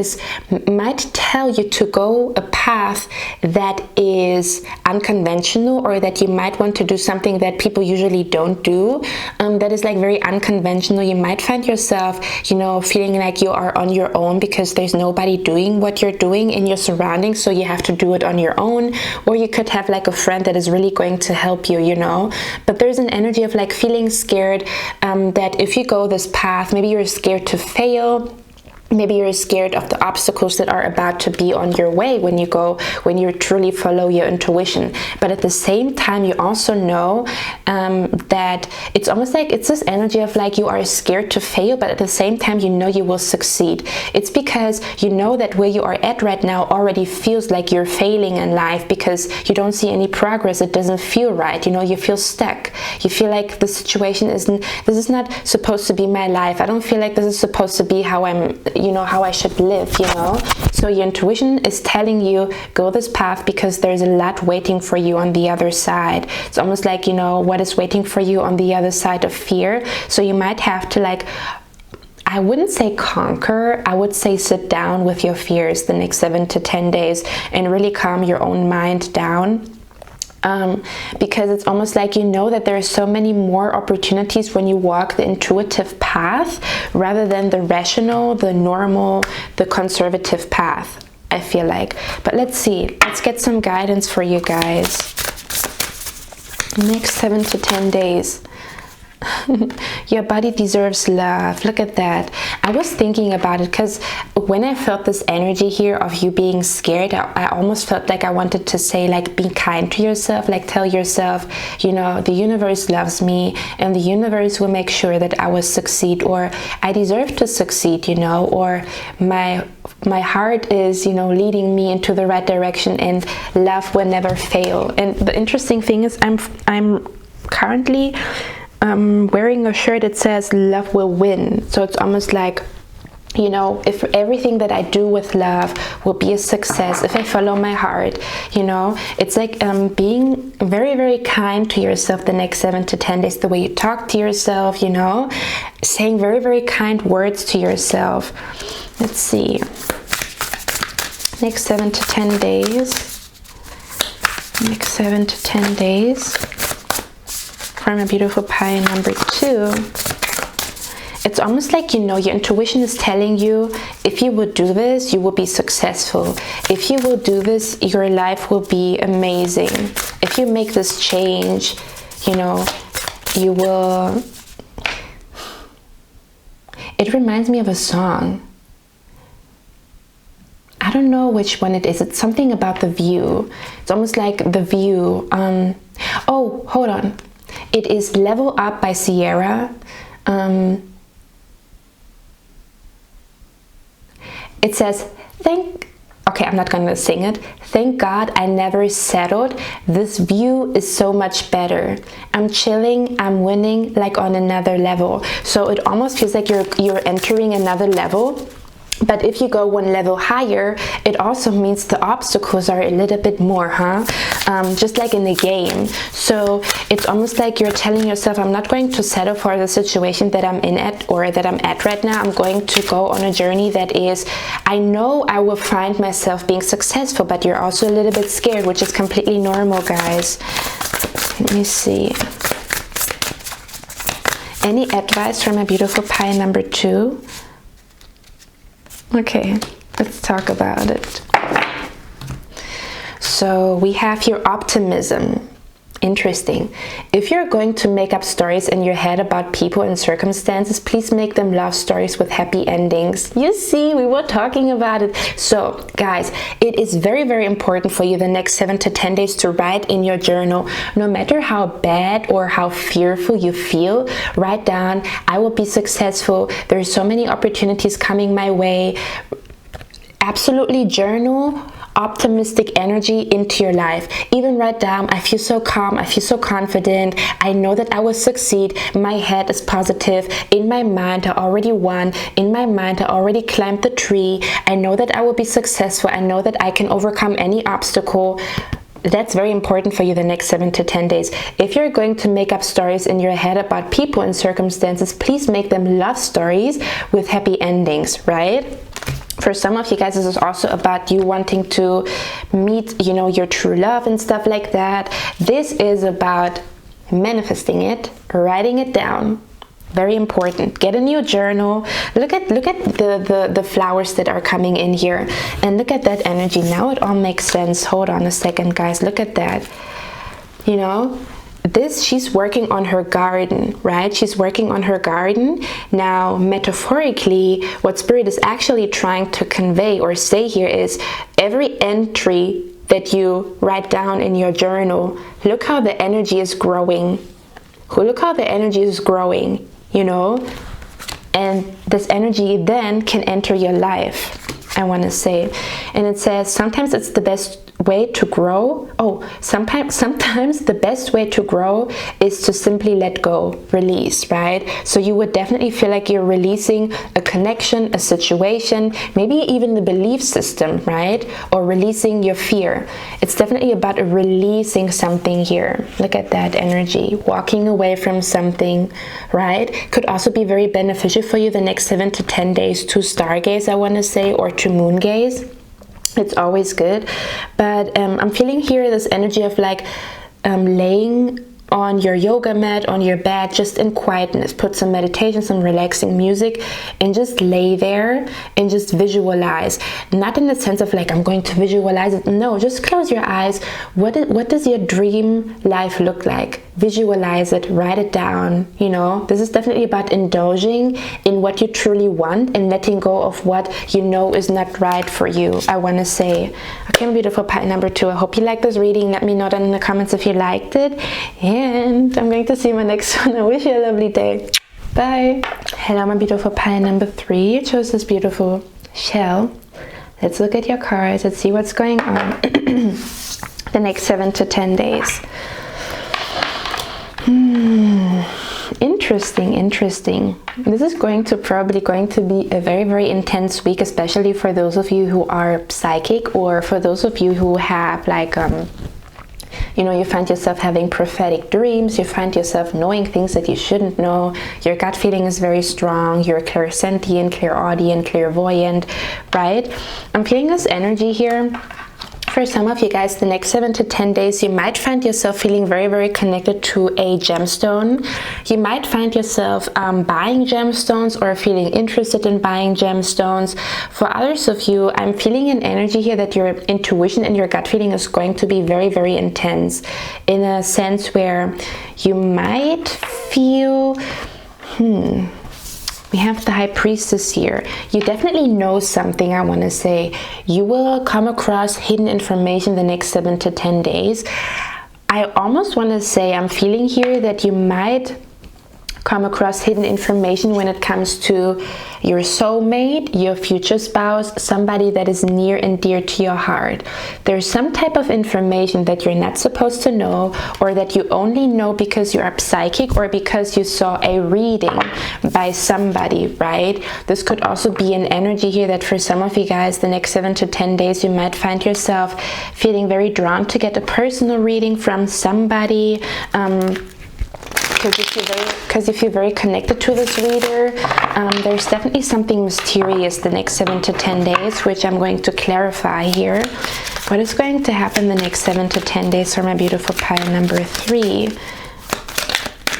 might tell you to go a path that is unconventional, or that you might want to do something that people usually don't do, that is like very unconventional. You might find yourself, you know, feeling like you are on your own because there's nobody doing what you're doing in your surroundings, so you have to do it on your own. Or you could have like a friend that is really going to help you, you know. But there's an energy of like feeling scared, that if you go this path, maybe you're scared to fail. Maybe you're scared of the obstacles that are about to be on your way when you truly follow your intuition. But at the same time, you also know that it's almost like it's this energy of like you are scared to fail, but at the same time, you know you will succeed. It's because you know that where you are at right now already feels like you're failing in life, because you don't see any progress. It doesn't feel right. You know, you feel stuck. You feel like the situation this is not supposed to be my life. I don't feel like this is supposed to be how how I should live, you know. So your intuition is telling you, go this path, because there's a lot waiting for you on the other side. It's almost like, you know, what is waiting for you on the other side of fear. So you might have to, like, I wouldn't say conquer, I would say sit down with your fears the next 7 to 10 days and really calm your own mind down. Because it's almost like you know that there are so many more opportunities when you walk the intuitive path rather than the rational, the normal, the conservative path, I feel like. But let's see, let's get some guidance for you guys. Next 7 to 10 days. Your body deserves love. Look at that. I was thinking about it because when I felt this energy here of you being scared, I almost felt like I wanted to say, like, be kind to yourself, like tell yourself, you know, the universe loves me and the universe will make sure that I will succeed, or I deserve to succeed, you know, or my heart is, you know, leading me into the right direction and love will never fail. And the interesting thing is I'm currently wearing a shirt that says love will win. So it's almost like, you know, if everything that I do with love will be a success, if I follow my heart, you know, it's like being very, very kind to yourself the next 7 to 10 days, the way you talk to yourself, you know, saying very, very kind words to yourself. Let's see. Next 7 to 10 days. Next 7 to 10 days for my beautiful pie number 2. It's almost like, you know, your intuition is telling you, if you would do this, you will be successful. If you will do this, your life will be amazing. If you make this change, you know, you will... It reminds me of a song. I don't know which one it is. It's something about the view. It's almost like the view. Oh, hold on. It is Level Up by Ciara. It says, okay, I'm not gonna sing it. Thank God I never settled. This view is so much better. I'm chilling, I'm winning, like on another level. So it almost feels like you're entering another level. But if you go one level higher, it also means the obstacles are a little bit more, just like in the game. So it's almost like you're telling yourself, I'm not going to settle for the situation that I'm in at, or that I'm at right now. I'm going to go on a journey that is, I know I will find myself being successful, but you're also a little bit scared, which is completely normal, guys. Let me see. Any advice for my beautiful pie number 2? Okay, let's talk about it. So we have your optimism. Interesting. If you're going to make up stories in your head about people and circumstances, please make them love stories with happy endings. You see, we were talking about it. So guys, it is very, very important for you the next 7 to 10 days to write in your journal. No matter how bad or how fearful you feel, write down, I will be successful. There's so many opportunities coming my way. Absolutely journal optimistic energy into your life. Even write down, I feel so calm, I feel so confident, I know that I will succeed, my head is positive, in my mind I already won, in my mind I already climbed the tree, I know that I will be successful, I know that I can overcome any obstacle. That's very important for you the next 7 to 10 days. If you're going to make up stories in your head about people and circumstances, please make them love stories with happy endings, right? For some of you guys, this is also about you wanting to meet, you know, your true love and stuff like that. This is about manifesting it, writing it down. Very important. Get a new journal. Look at the flowers that are coming in here, and look at that energy. Now it all makes sense. Hold on a second, guys. Look at that. You know, this, she's working on her garden, right? She's working on her garden. Now, metaphorically, what Spirit is actually trying to convey or say here is every entry that you write down in your journal, look how the energy is growing. Look how the energy is growing, you know? And this energy then can enter your life, I want to say. And it says, sometimes it's the best way to grow. Oh, sometimes the best way to grow is to simply let go, release, right? So you would definitely feel like you're releasing a connection, a situation, maybe even the belief system, right? Or releasing your fear. It's definitely about releasing something here. Look at that energy, walking away from something, right? Could also be very beneficial for you the next 7 to 10 days to stargaze, I want to say, or to moon gaze. It's always good. But I'm feeling here this energy of like laying on your yoga mat, on your bed, just in quietness. Put some meditation, some relaxing music, and just lay there and just visualize. Not in the sense of like, I'm going to visualize it. No, just close your eyes. What does your dream life look like? Visualize it, write it down. You know, this is definitely about indulging in what you truly want and letting go of what you know is not right for you, I want to say. Okay, my beautiful pie number 2. I hope you liked this reading. Let me know down in the comments if you liked it. And I'm going to see you in my next one. I wish you a lovely day. Bye. Hello, my beautiful pie number 3. You chose this beautiful shell. Let's look at your cards. Let's see what's going on the next 7 to 10 days. Interesting. This is probably going to be a very, very intense week, especially for those of you who are psychic, or for those of you who have like you know, you find yourself having prophetic dreams, you find yourself knowing things that you shouldn't know, your gut feeling is very strong, you're clairsentient, clairaudient, clairvoyant, right? I'm feeling this energy here For some of you guys, the next 7 to 10 days, you might find yourself feeling very, very connected to a gemstone. You might find yourself buying gemstones or feeling interested in buying gemstones. For others of you, I'm feeling an energy here that your intuition and your gut feeling is going to be very, very intense, in a sense where you might feel, we have the High Priestess here. You definitely know something, I want to say. You will come across hidden information the next 7 to 10 days. I almost want to say, I'm feeling here that you might come across hidden information when it comes to your soulmate, your future spouse, somebody that is near and dear to your heart. There's some type of information that you're not supposed to know, or that you only know because you are psychic or because you saw a reading by somebody, right? This could also be an energy here that for some of you guys, the next 7 to 10 days, you might find yourself feeling very drawn to get a personal reading from somebody, because if you're very connected to this reader, there's definitely something mysterious the next 7 to 10 days, which I'm going to clarify here. What is going to happen the next 7 to 10 days for my beautiful pile number 3?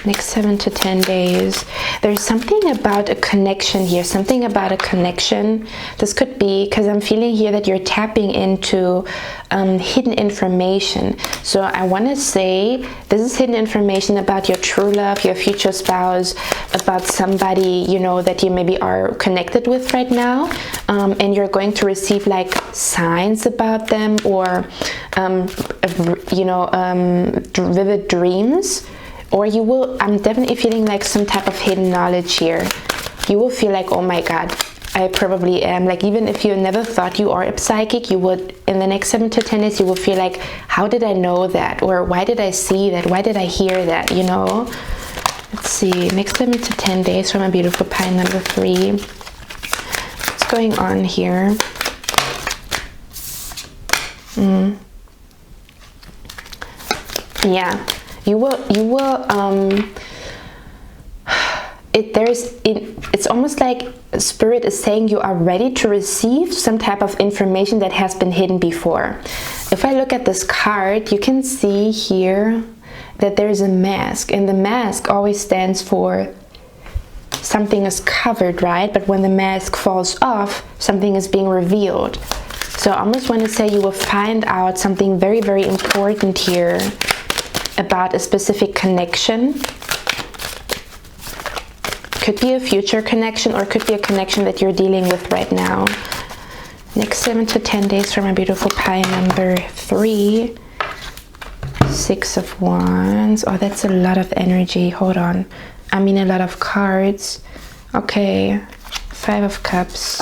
Next 7 to 10 days. There's something about a connection here, something about a connection. This could be because I'm feeling here that you're tapping into hidden information. So I want to say this is hidden information about your true love, your future spouse, about somebody, you know, that you maybe are connected with right now, and you're going to receive like signs about them, or vivid dreams. Or you will, I'm definitely feeling like some type of hidden knowledge here. You will feel like, oh my God, I probably am. Like, even if you never thought you are a psychic, you would, in the next 7 to 10 days, you will feel like, how did I know that? Or why did I see that? Why did I hear that? You know? Let's see, next 7 to 10 days for my beautiful pile number 3. What's going on here? Yeah. You will it's almost like Spirit is saying you are ready to receive some type of information that has been hidden before. If I look at this card, you can see here that there's a mask, and the mask always stands for something is covered, right? But when the mask falls off, something is being revealed. So I almost want to say you will find out something very, very important here about a specific connection. Could be a future connection, or could be a connection that you're dealing with right now. Next 7 to 10 days for my beautiful pile number 3. 6 of Wands. Oh, that's a lot of energy. Hold on. I mean, a lot of cards. Okay. 5 of Cups.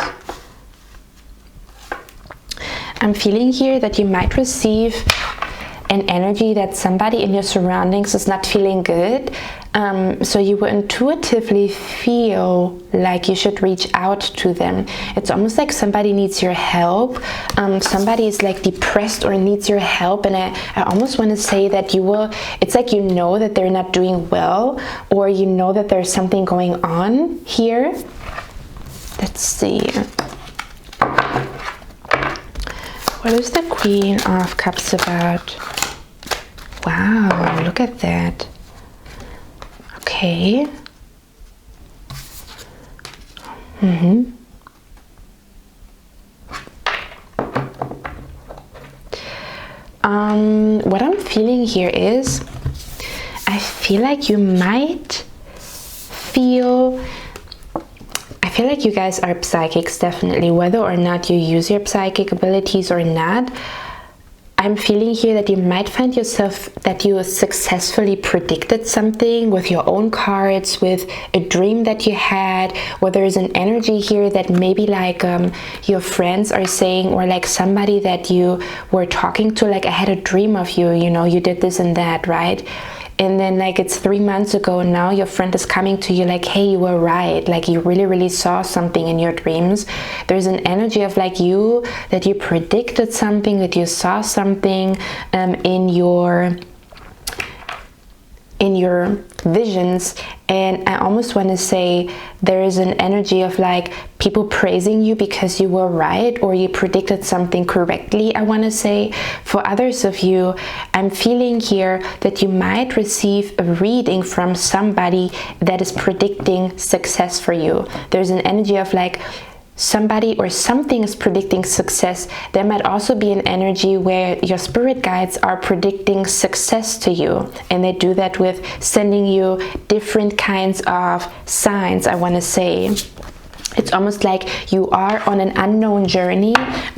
I'm feeling here that you might receive an energy that somebody in your surroundings is not feeling good. So you will intuitively feel like you should reach out to them. It's almost like somebody needs your help. Somebody is like depressed or needs your help, and I almost want to say that you will, it's like you know that they're not doing well, or you know that there's something going on here. Let's see. What is the Queen of Cups about? Wow, look at that. Okay. What I'm feeling here is, I feel like you might feel, I feel like you guys are psychics, definitely, whether or not you use your psychic abilities or not. I'm feeling here that you might find yourself that you successfully predicted something with your own cards, with a dream that you had, or there's an energy here that maybe like your friends are saying, or like somebody that you were talking to, like, I had a dream of you, you know, you did this and that, right? And then like it's 3 months ago, and now your friend is coming to you like, hey, you were right, like you really, really saw something in your dreams. There's an energy of like you, that you predicted something, that you saw something in your in your visions, and I almost want to say there is an energy of like people praising you because you were right or you predicted something correctly. I want to say for others of you, I'm feeling here that you might receive a reading from somebody that is predicting success for you. There's an energy of like somebody or something is predicting success. There might also be an energy where your spirit guides are predicting success to you, and they do that with sending you different kinds of signs. I want to say it's almost like you are on an unknown journey,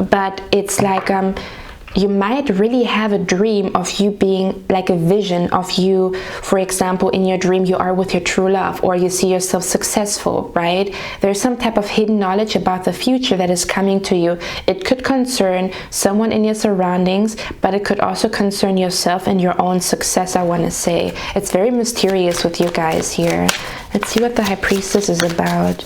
but it's like you might really have a dream of you being like a vision of you. For example, in your dream you are with your true love, or you see yourself successful, right? There's some type of hidden knowledge about the future that is coming to you. It could concern someone in your surroundings, but it could also concern yourself and your own success. I want to say it's very mysterious with you guys here. Let's see what the High Priestess is about.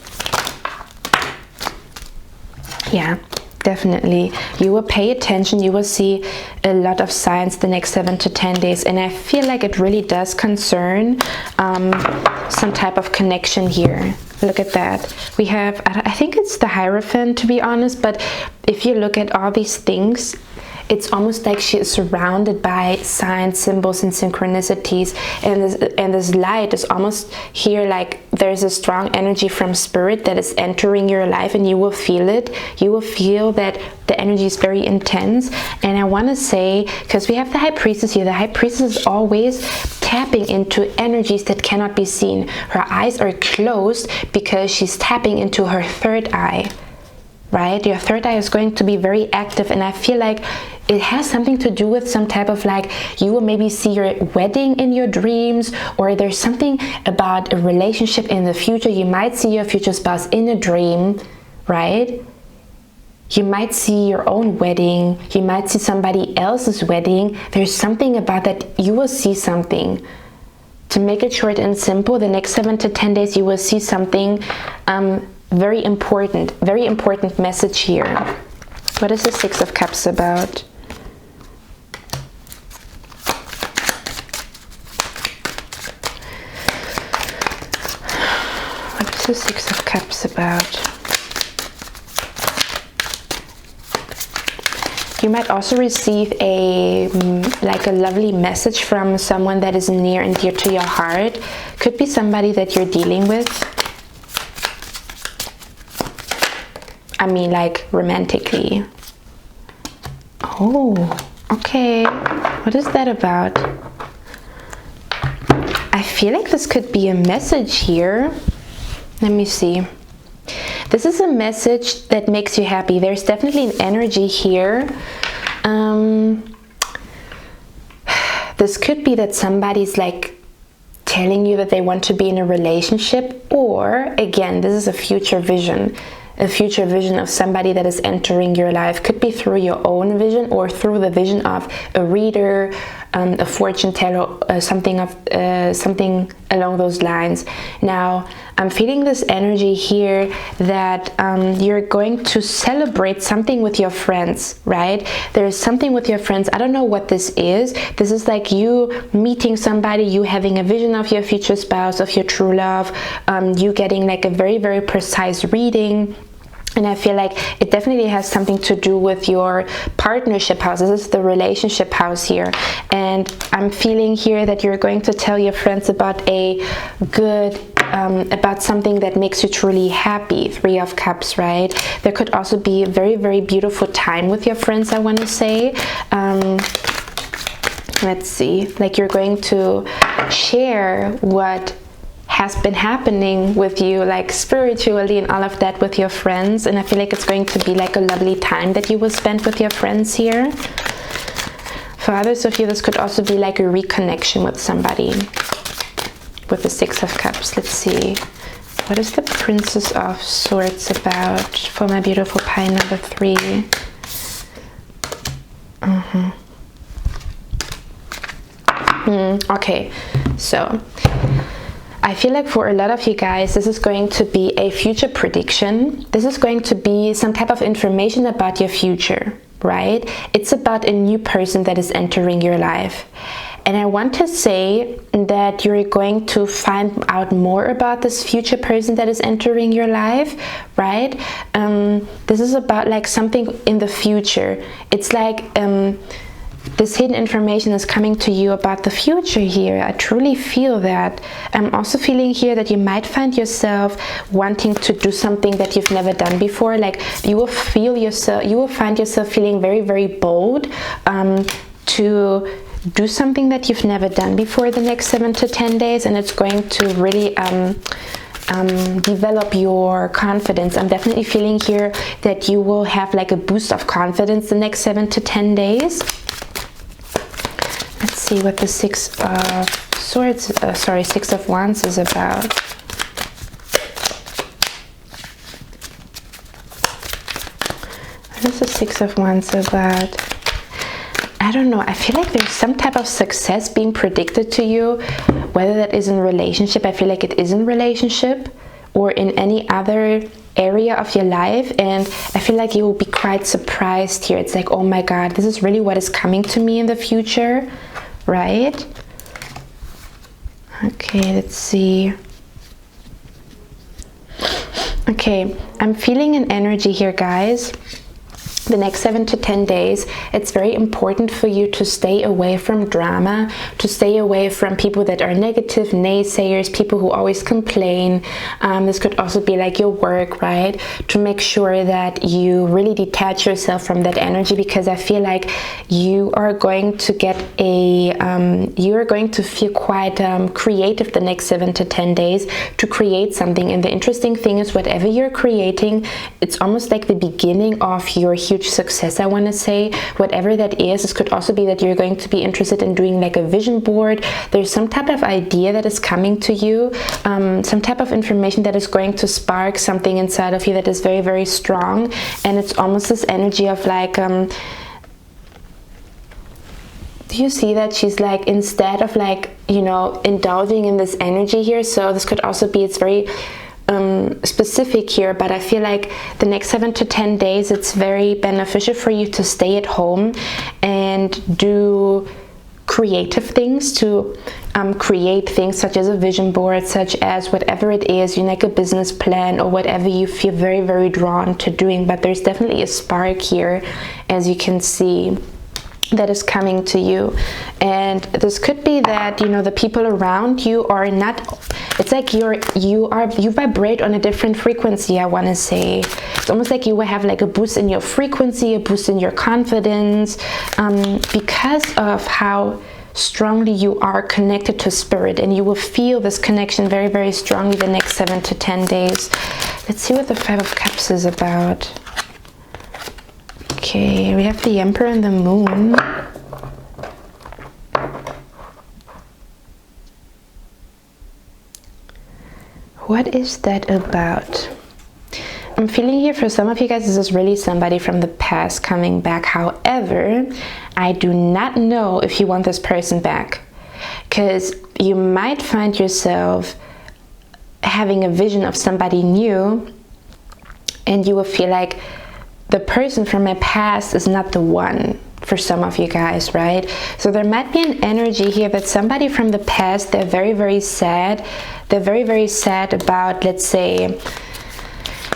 Yeah, definitely. You will pay attention. You will see a lot of signs the next 7 to 10 days. And I feel like it really does concern some type of connection here. Look at that. We have, I think it's the Hierophant, to be honest. But if you look at all these things, it's almost like she is surrounded by signs, symbols, and synchronicities, and this light is almost here like there's a strong energy from spirit that is entering your life, and you will feel it. You will feel that the energy is very intense. And I want to say, because we have the High Priestess here, the High Priestess is always tapping into energies that cannot be seen. Her eyes are closed because she's tapping into her third eye. Right? Your third eye is going to be very active, and I feel like it has something to do with some type of like, you will maybe see your wedding in your dreams, or there's something about a relationship in the future. You might see your future spouse in a dream, right? You might see your own wedding. You might see somebody else's wedding. There's something about that. You will see something. To make it short and simple, the next 7 to 10 days, you will see something very important message here. What is the Six of Cups about? What is the Six of Cups about? You might also receive a lovely message from someone that is near and dear to your heart. Could be somebody that you're dealing with. I mean, like romantically. Oh, okay. What is that about? I feel like this could be a message here. Let me see. This is a message that makes you happy. There's definitely an energy here. This could be that somebody's like telling you that they want to be in a relationship, or again, this is a future vision. A future vision of somebody that is entering your life. Could be through your own vision or through the vision of a reader, a fortune teller, something along those lines. Now, I'm feeling this energy here that you're going to celebrate something with your friends, right? There's something with your friends. I don't know what this is. This is like you meeting somebody, you having a vision of your future spouse, of your true love, you getting like a very, very precise reading. And I feel like it definitely has something to do with your partnership house. This is the relationship house here. And I'm feeling here that you're going to tell your friends about about something that makes you truly happy. Three of Cups, right? There could also be a very, very beautiful time with your friends, I want to say. Let's see. Like you're going to share what has been happening with you, like spiritually and all of that, with your friends. And I feel like it's going to be like a lovely time that you will spend with your friends here. For others of you, this could also be like a reconnection with somebody. With the Six of Cups, let's see. What is the Princess of Swords about for my beautiful pie number 3? Okay, so I feel like for a lot of you guys, this is going to be a future prediction. This is going to be some type of information about your future, right? It's about a new person that is entering your life. And I want to say that you're going to find out more about this future person that is entering your life, right? This is about like something in the future. It's like this hidden information is coming to you about the future here. I truly feel that. I'm also feeling here that you might find yourself wanting to do something that you've never done before. Like you will find yourself feeling very, very bold to do something that you've never done before the next 7 to 10 days, and it's going to really develop your confidence. I'm definitely feeling here that you will have like a boost of confidence the next 7 to 10 days. Let's see what the Six of Wands is about. What is the Six of Wands about? I don't know. I feel like there's some type of success being predicted to you, whether that is in a relationship. I feel like it is in relationship or in any other area of your life, and I feel like you will be quite surprised here. It's like, oh my god, this is really what is coming to me in the future, right? Okay, let's see. Okay, I'm feeling an energy here, guys. The next 7 to 10 days, it's very important for you to stay away from drama, to stay away from people that are negative, naysayers, people who always complain. This could also be like your work, right? To make sure that you really detach yourself from that energy, because I feel like you are going to get you are going to feel quite creative the next 7 to 10 days to create something. And the interesting thing is, whatever you're creating, it's almost like the beginning of your huge success, I want to say. Whatever that is, this could also be that you're going to be interested in doing like a vision board. There's some type of idea that is coming to you, some type of information that is going to spark something inside of you that is very, very strong. And it's almost this energy of like, do you see that she's like, instead of like, you know, indulging in this energy here, so this could also be, it's very specific here, but I feel like the next 7 to 10 days, it's very beneficial for you to stay at home and do creative things, to create things such as a vision board, such as whatever it is, you like a business plan or whatever you feel very, very drawn to doing. But there's definitely a spark here, as you can see, that is coming to you. And this could be that, you know, the people around you are not, it's like you vibrate on a different frequency, I want to say. It's almost like you will have like a boost in your frequency, a boost in your confidence, because of how strongly you are connected to spirit, and you will feel this connection very, very strongly the next 7 to 10 days. Let's see what the Five of Cups is about. Okay, we have the Emperor and the Moon. What is that about? I'm feeling here for some of you guys, this is really somebody from the past coming back. However, I do not know if you want this person back, because you might find yourself having a vision of somebody new, and you will feel like the person from my past is not the one for some of you guys, right? So there might be an energy here that somebody from the past, they're very, very sad. They're very, very sad about, let's say,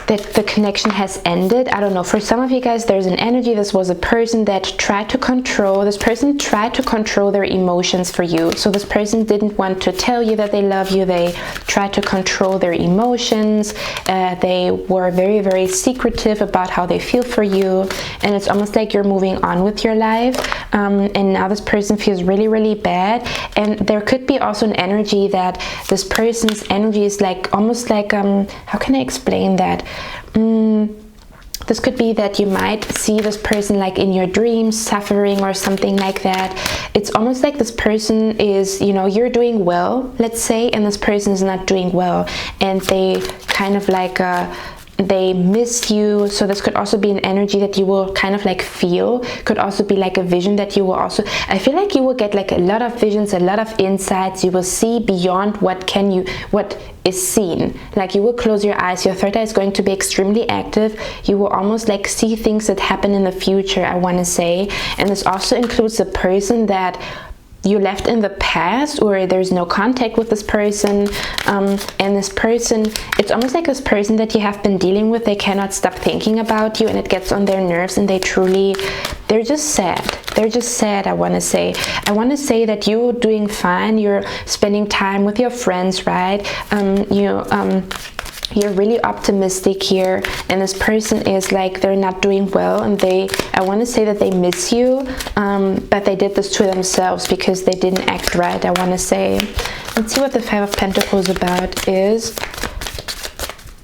that the connection has ended. I don't know, for some of you guys, there's an energy, this was a person that tried to control, this person tried to control their emotions for you. So this person didn't want to tell you that they love you, they tried to control their emotions, they were very, very secretive about how they feel for you, and it's almost like you're moving on with your life, and now this person feels really, really bad. And there could be also an energy that this person's energy is like, almost like, how can I explain that? This could be that you might see this person like in your dreams suffering or something like that. It's almost like this person is, you know, you're doing well, let's say, and this person is not doing well, and they kind of like they miss you. So this could also be an energy that you will kind of like feel. Could also be like a vision that you will also, I feel like you will get like a lot of visions, a lot of insights. You will see beyond what is seen. Like you will close your eyes, your third eye is going to be extremely active. You will almost like see things that happen in the future, I want to say. And this also includes the person that you left in the past, or there's no contact with this person, and this person, it's almost like this person that you have been dealing with, they cannot stop thinking about you, and it gets on their nerves, and they're just sad. I want to say that you're doing fine, you're spending time with your friends, right? You're really optimistic here, and this person is like, they're not doing well, and I want to say that they miss you, but they did this to themselves because they didn't act right. I want to say, let's see what the Five of Pentacles about is.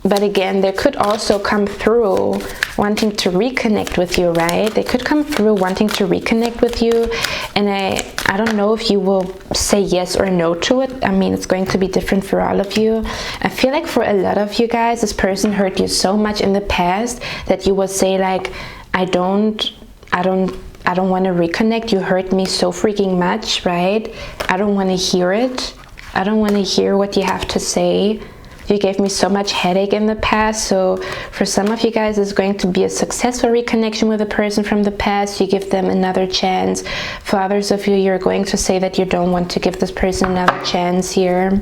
But again, they could also come through wanting to reconnect with you, right? They could come through wanting to reconnect with you, and I don't know if you will say yes or no to it. I mean, it's going to be different for all of you. I feel like for a lot of you guys, this person hurt you so much in the past that you will say like, I don't want to reconnect. You hurt me so freaking much, right? I don't want to hear it. I don't want to hear what you have to say. You gave me so much headache in the past. So for some of you guys, it's going to be a successful reconnection with a person from the past. You give them another chance. For others of you, you're going to say that you don't want to give this person another chance here.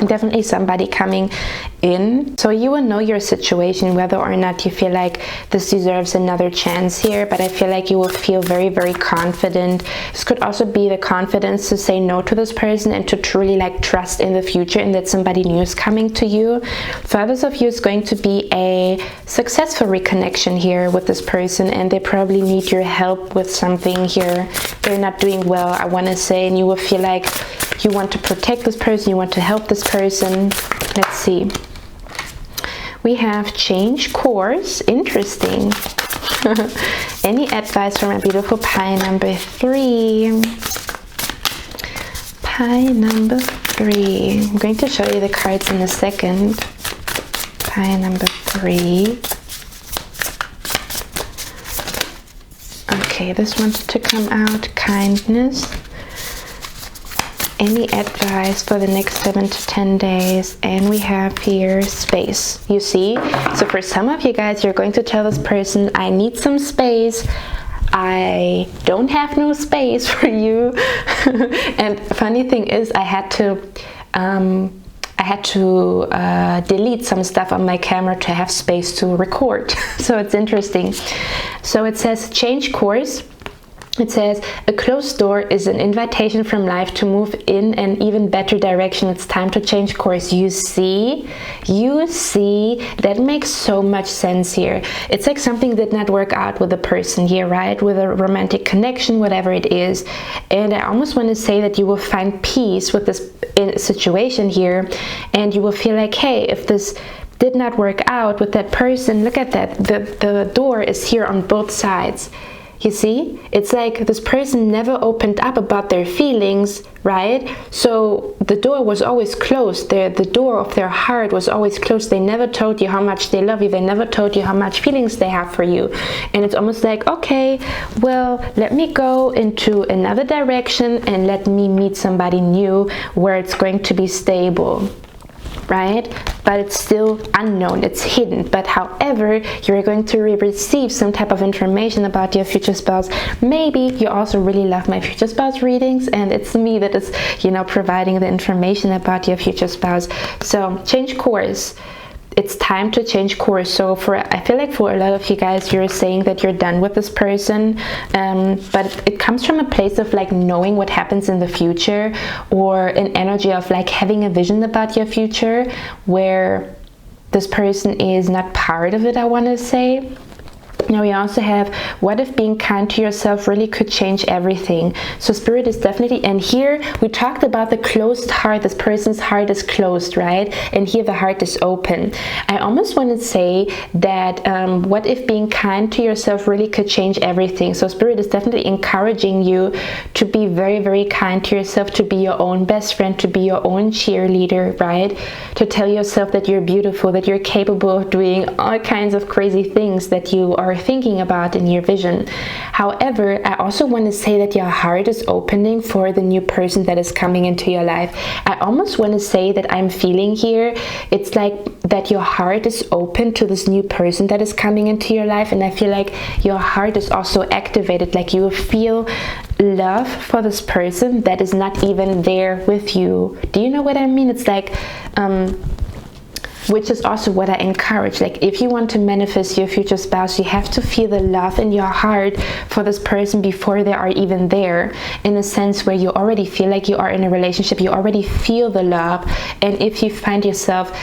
Definitely somebody coming in. So you will know your situation, whether or not you feel like this deserves another chance here. But I feel like you will feel very, very confident. This could also be the confidence to say no to this person and to truly like trust in the future and that somebody new is coming to you. For others of you, it's going to be a successful reconnection here with this person, and they probably need your help with something here. They're not doing well, I want to say, and you will feel like you want to protect this person, you want to help this person. Let's see. We have change course. Interesting. Any advice from a beautiful pie number 3? Pie number 3. I'm going to show you the cards in a second. Pie number 3. Okay, this wanted to come out. Kindness. Any advice for the next 7 to 10 days? And we have here space. You see? So for some of you guys, you're going to tell this person, I need some space. I don't have no space for you. And funny thing is, I had to delete some stuff on my camera to have space to record. So it's interesting. So it says change course. It says, a closed door is an invitation from life to move in an even better direction. It's time to change course. You see, that makes so much sense here. It's like something did not work out with a person here, right? With a romantic connection, whatever it is. And I almost want to say that you will find peace with this situation here, and you will feel like, hey, if this did not work out with that person, look at that. The door is here on both sides. You see, it's like this person never opened up about their feelings, right? So the door was always closed. The door of their heart was always closed. They never told you how much they love you. They never told you how much feelings they have for you. And it's almost like, okay, well, let me go into another direction and let me meet somebody new where it's going to be stable. Right? But it's still unknown, it's hidden. But however, you're going to receive some type of information about your future spouse. Maybe you also really love my future spouse readings, and it's me that is, providing the information about your future spouse. So change course. It's time to change course. So I feel like for a lot of you guys, you're saying that you're done with this person, but it comes from a place of like knowing what happens in the future, or an energy of like having a vision about your future where this person is not part of it, I want to say. Now we also have, what if being kind to yourself really could change everything? So Spirit is definitely, and here we talked about the closed heart. This person's heart is closed, right? And here the heart is open. I almost want to say that what if being kind to yourself really could change everything? So Spirit is definitely encouraging you to be very, very kind to yourself, to be your own best friend, to be your own cheerleader, right? To tell yourself that you're beautiful, that you're capable of doing all kinds of crazy things that you are thinking about in your vision. However, I also want to say that your heart is opening for the new person that is coming into your life. I almost want to say that I'm feeling here, it's like that your heart is open to this new person that is coming into your life, and I feel like your heart is also activated, like you feel love for this person that is not even there with you. Do you know what I mean? It's like which is also what I encourage. Like, if you want to manifest your future spouse, you have to feel the love in your heart for this person before they are even there, in a sense where you already feel like you are in a relationship, you already feel the love. And if you find yourself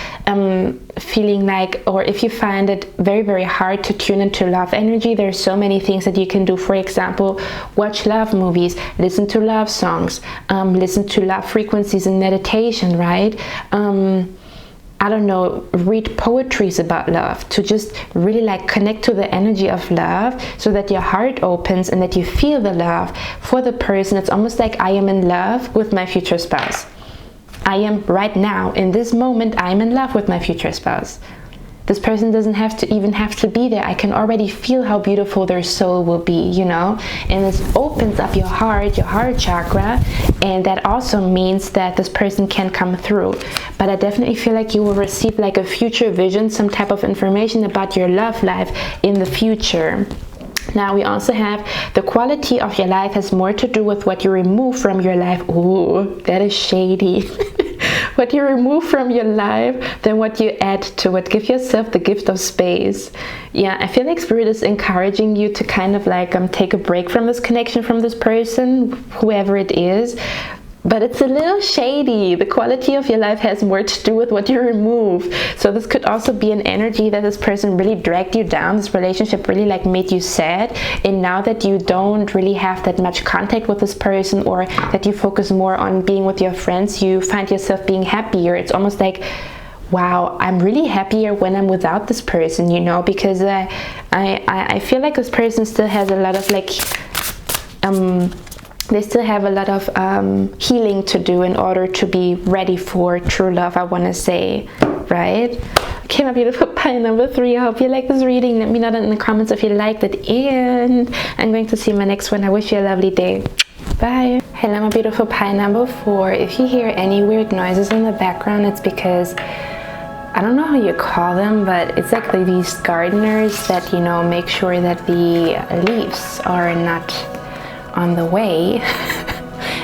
feeling like, or if you find it very, very hard to tune into love energy, there's so many things that you can do. For example, watch love movies, listen to love songs, listen to love frequencies and meditation, right? I don't know, read poetries about love, to just really like connect to the energy of love, so that your heart opens and that you feel the love for the person. It's almost like I am in love with my future spouse. I am right now, in this moment, I'm in love with my future spouse. This person doesn't even have to be there. I can already feel how beautiful their soul will be, you know? And this opens up your heart chakra, and that also means that this person can come through. But I definitely feel like you will receive like a future vision, some type of information about your love life in the future. Now we also have the quality of your life has more to do with what you remove from your life. Ooh, that is shady. What you remove from your life than what you add to it. Give yourself the gift of space. Yeah, I feel like Spirit is encouraging you to kind of like take a break from this connection, from this person, whoever it is. But it's a little shady. The quality of your life has more to do with what you remove. So this could also be an energy that this person really dragged you down. This relationship really like made you sad. And now that you don't really have that much contact with this person, or that you focus more on being with your friends, you find yourself being happier. It's almost like, wow, I'm really happier when I'm without this person, you know, because I feel like this person still has a lot of like, they still have a lot of healing to do in order to be ready for true love, I want to say, right? Okay, my beautiful pile number 3, I hope you like this reading. Let me know in the comments if you liked it, and I'm going to see you in my next one. I wish you a lovely day. Bye. Hello, my beautiful pile number 4. If you hear any weird noises in the background, it's because I don't know how you call them, but it's like these gardeners that, you know, make sure that the leaves are not on the way.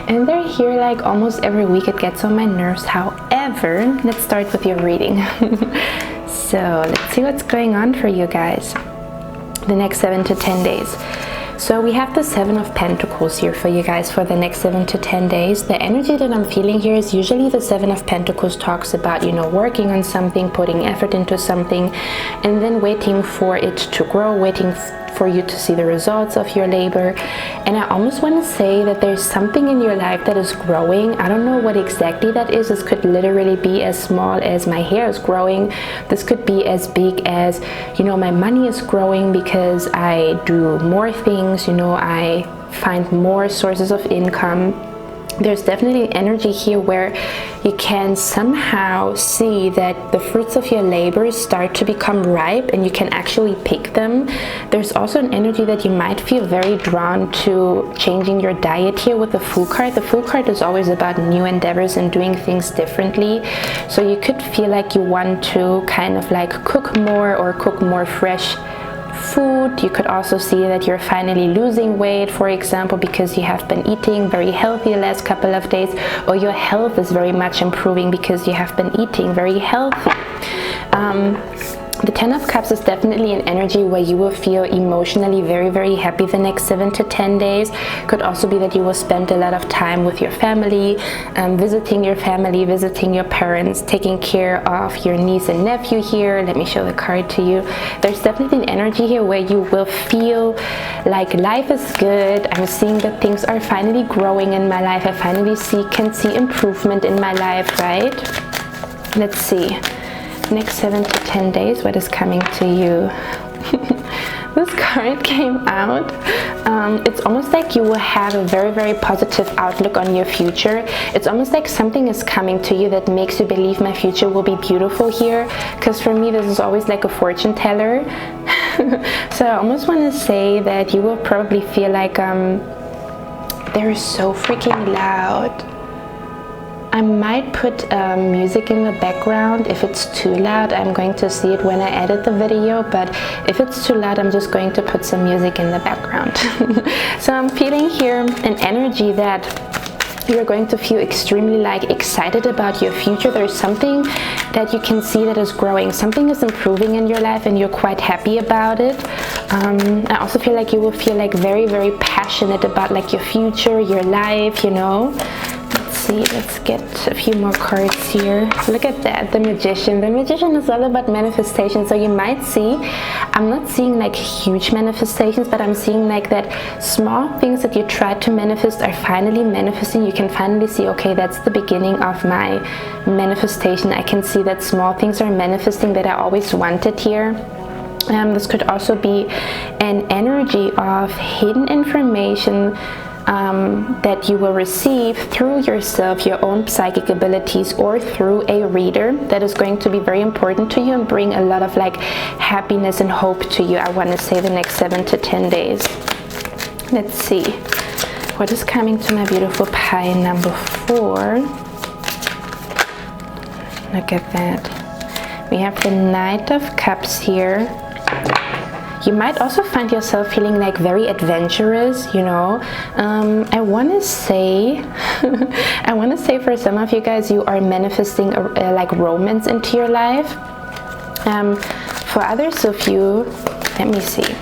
And they're here like almost every week. It gets on my nerves. However, let's start with your reading. So let's see what's going on for you guys the next 7 to 10 days. So we have the 7 of Pentacles here for you guys for the next 7 to 10 days. The energy that I'm feeling here is usually the 7 of Pentacles talks about, you know, working on something, putting effort into something, and then waiting for it to grow, waiting for you to see the results of your labor. And I almost want to say that there's something in your life that is growing. I don't know what exactly that is. This could literally be as small as my hair is growing. This could be as big as, you know, my money is growing because I do more things, you know, I find more sources of income. There's definitely an energy here where you can somehow see that the fruits of your labor start to become ripe and you can actually pick them. There's also an energy that you might feel very drawn to changing your diet here with the Fool card. The Fool card is always about new endeavors and doing things differently. So you could feel like you want to kind of like cook more, or cook more fresh food. You could also see that you're finally losing weight, for example, because you have been eating very healthy the last couple of days, or your health is very much improving because you have been eating very healthy. The 10 of Cups is definitely an energy where you will feel emotionally very, very happy the next 7 to 10 days. Could also be that you will spend a lot of time with your family, visiting your family, visiting your parents, taking care of your niece and nephew here. Let me show the card to you. There's definitely an energy here where you will feel like life is good. I'm seeing that things are finally growing in my life. I finally can see improvement in my life, right? Let's see. Next 7 to 10 days, what is coming to you? This card came out. It's almost like you will have a very, very positive outlook on your future. It's almost like something is coming to you that makes you believe my future will be beautiful here. Because for me, this is always like a fortune teller. So I almost want to say that you will probably feel like they're so freaking loud. I might put music in the background. If it's too loud, I'm going to see it when I edit the video, but if it's too loud, I'm just going to put some music in the background. So I'm feeling here an energy that you're going to feel extremely like excited about your future. There's something that you can see that is growing, something is improving in your life, and you're quite happy about it. I also feel like you will feel like very, very passionate about like your future, your life, you know. Let's get a few more cards here. Look at that, the Magician. The Magician is all about manifestation. So you might see, I'm not seeing like huge manifestations, but I'm seeing like that small things that you tried to manifest are finally manifesting. You can finally see, okay, that's the beginning of my manifestation. I can see that small things are manifesting that I always wanted here. This could also be an energy of hidden information that you will receive through yourself, your own psychic abilities, or through a reader that is going to be very important to you and bring a lot of like happiness and hope to you. I want to say the next 7 to 10 days. Let's see what is coming to my beautiful pie number 4. Look at that. We have the Knight of Cups here. You might also find yourself feeling like very adventurous, you know. I want to say, for some of you guys, you are manifesting like romance into your life. For others of you, let me see.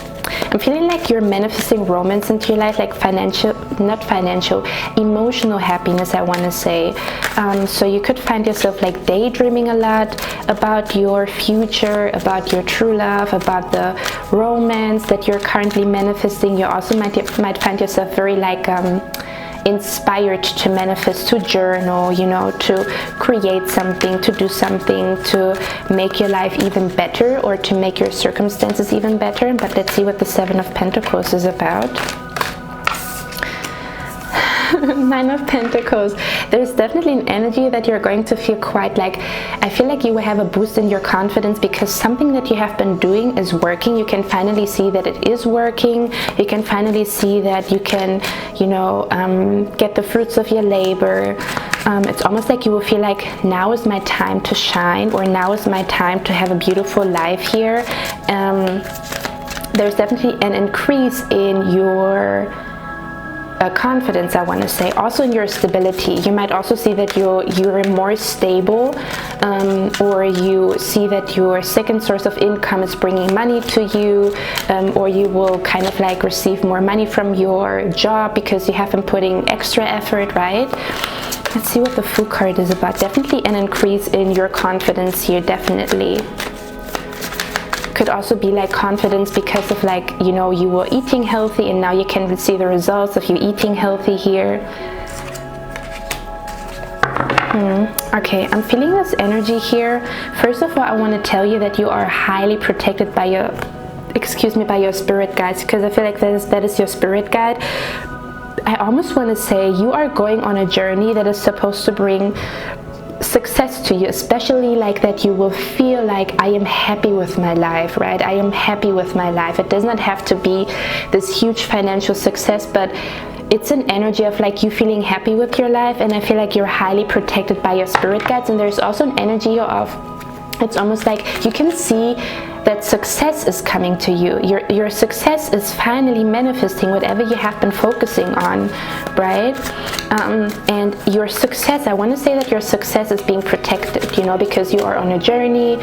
I'm feeling like you're manifesting romance into your life, like emotional happiness, I want to say. So you could find yourself like daydreaming a lot about your future, about your true love, about the romance that you're currently manifesting. You also might find yourself very like inspired to manifest, to journal, you know, to create something, to do something, to make your life even better, or to make your circumstances even better. But let's see what the 7 of Pentacles is about. 9 of Pentacles. There's definitely an energy that you're going to feel quite like, I feel like you will have a boost in your confidence because something that you have been doing is working. You can finally see that it is working. You can finally see that you can, you know, get the fruits of your labor. It's almost like you will feel like now is my time to shine, or now is my time to have a beautiful life here. There's definitely an increase in your confidence, I want to say, also in your stability. You might also see that you're more stable, or you see that your second source of income is bringing money to you, or you will kind of like receive more money from your job because you have been putting extra effort, right? Let's see what the Fool card is about. Definitely an increase in your confidence here, definitely. Could also be like confidence because of like, you know, you were eating healthy and now you can see the results of you eating healthy here. Okay, I'm feeling this energy here. First of all, I want to tell you that you are highly protected by your, by your spirit guides, because I feel like that is your spirit guide. I almost want to say you are going on a journey that is supposed to bring success to you, especially like that you will feel like I am happy with my life, right? I am happy with my life. It does not have to be this huge financial success, but it's an energy of like you feeling happy with your life, and I feel like you're highly protected by your spirit guides. And there's also an energy of, it's almost like you can see that success is coming to you. Your success is finally manifesting whatever you have been focusing on, right? And your success, I want to say that your success is being protected, you know, because you are on a journey.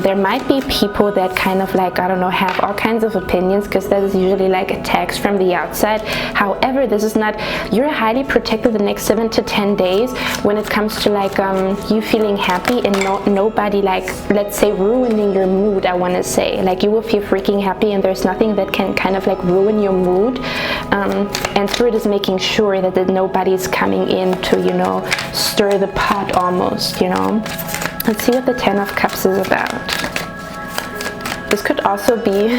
There might be people that kind of like, I don't know, have all kinds of opinions, because that is usually like attacks from the outside. However, this is not, you're highly protected the next 7 to 10 days when it comes to like you feeling happy and nobody like, let's say, ruining your mood. I want to say like you will feel freaking happy and there's nothing that can kind of like ruin your mood, and Spirit is making sure that nobody's coming in to, you know, stir the pot almost, you know. Let's see what the 10 of Cups is about. This could also be,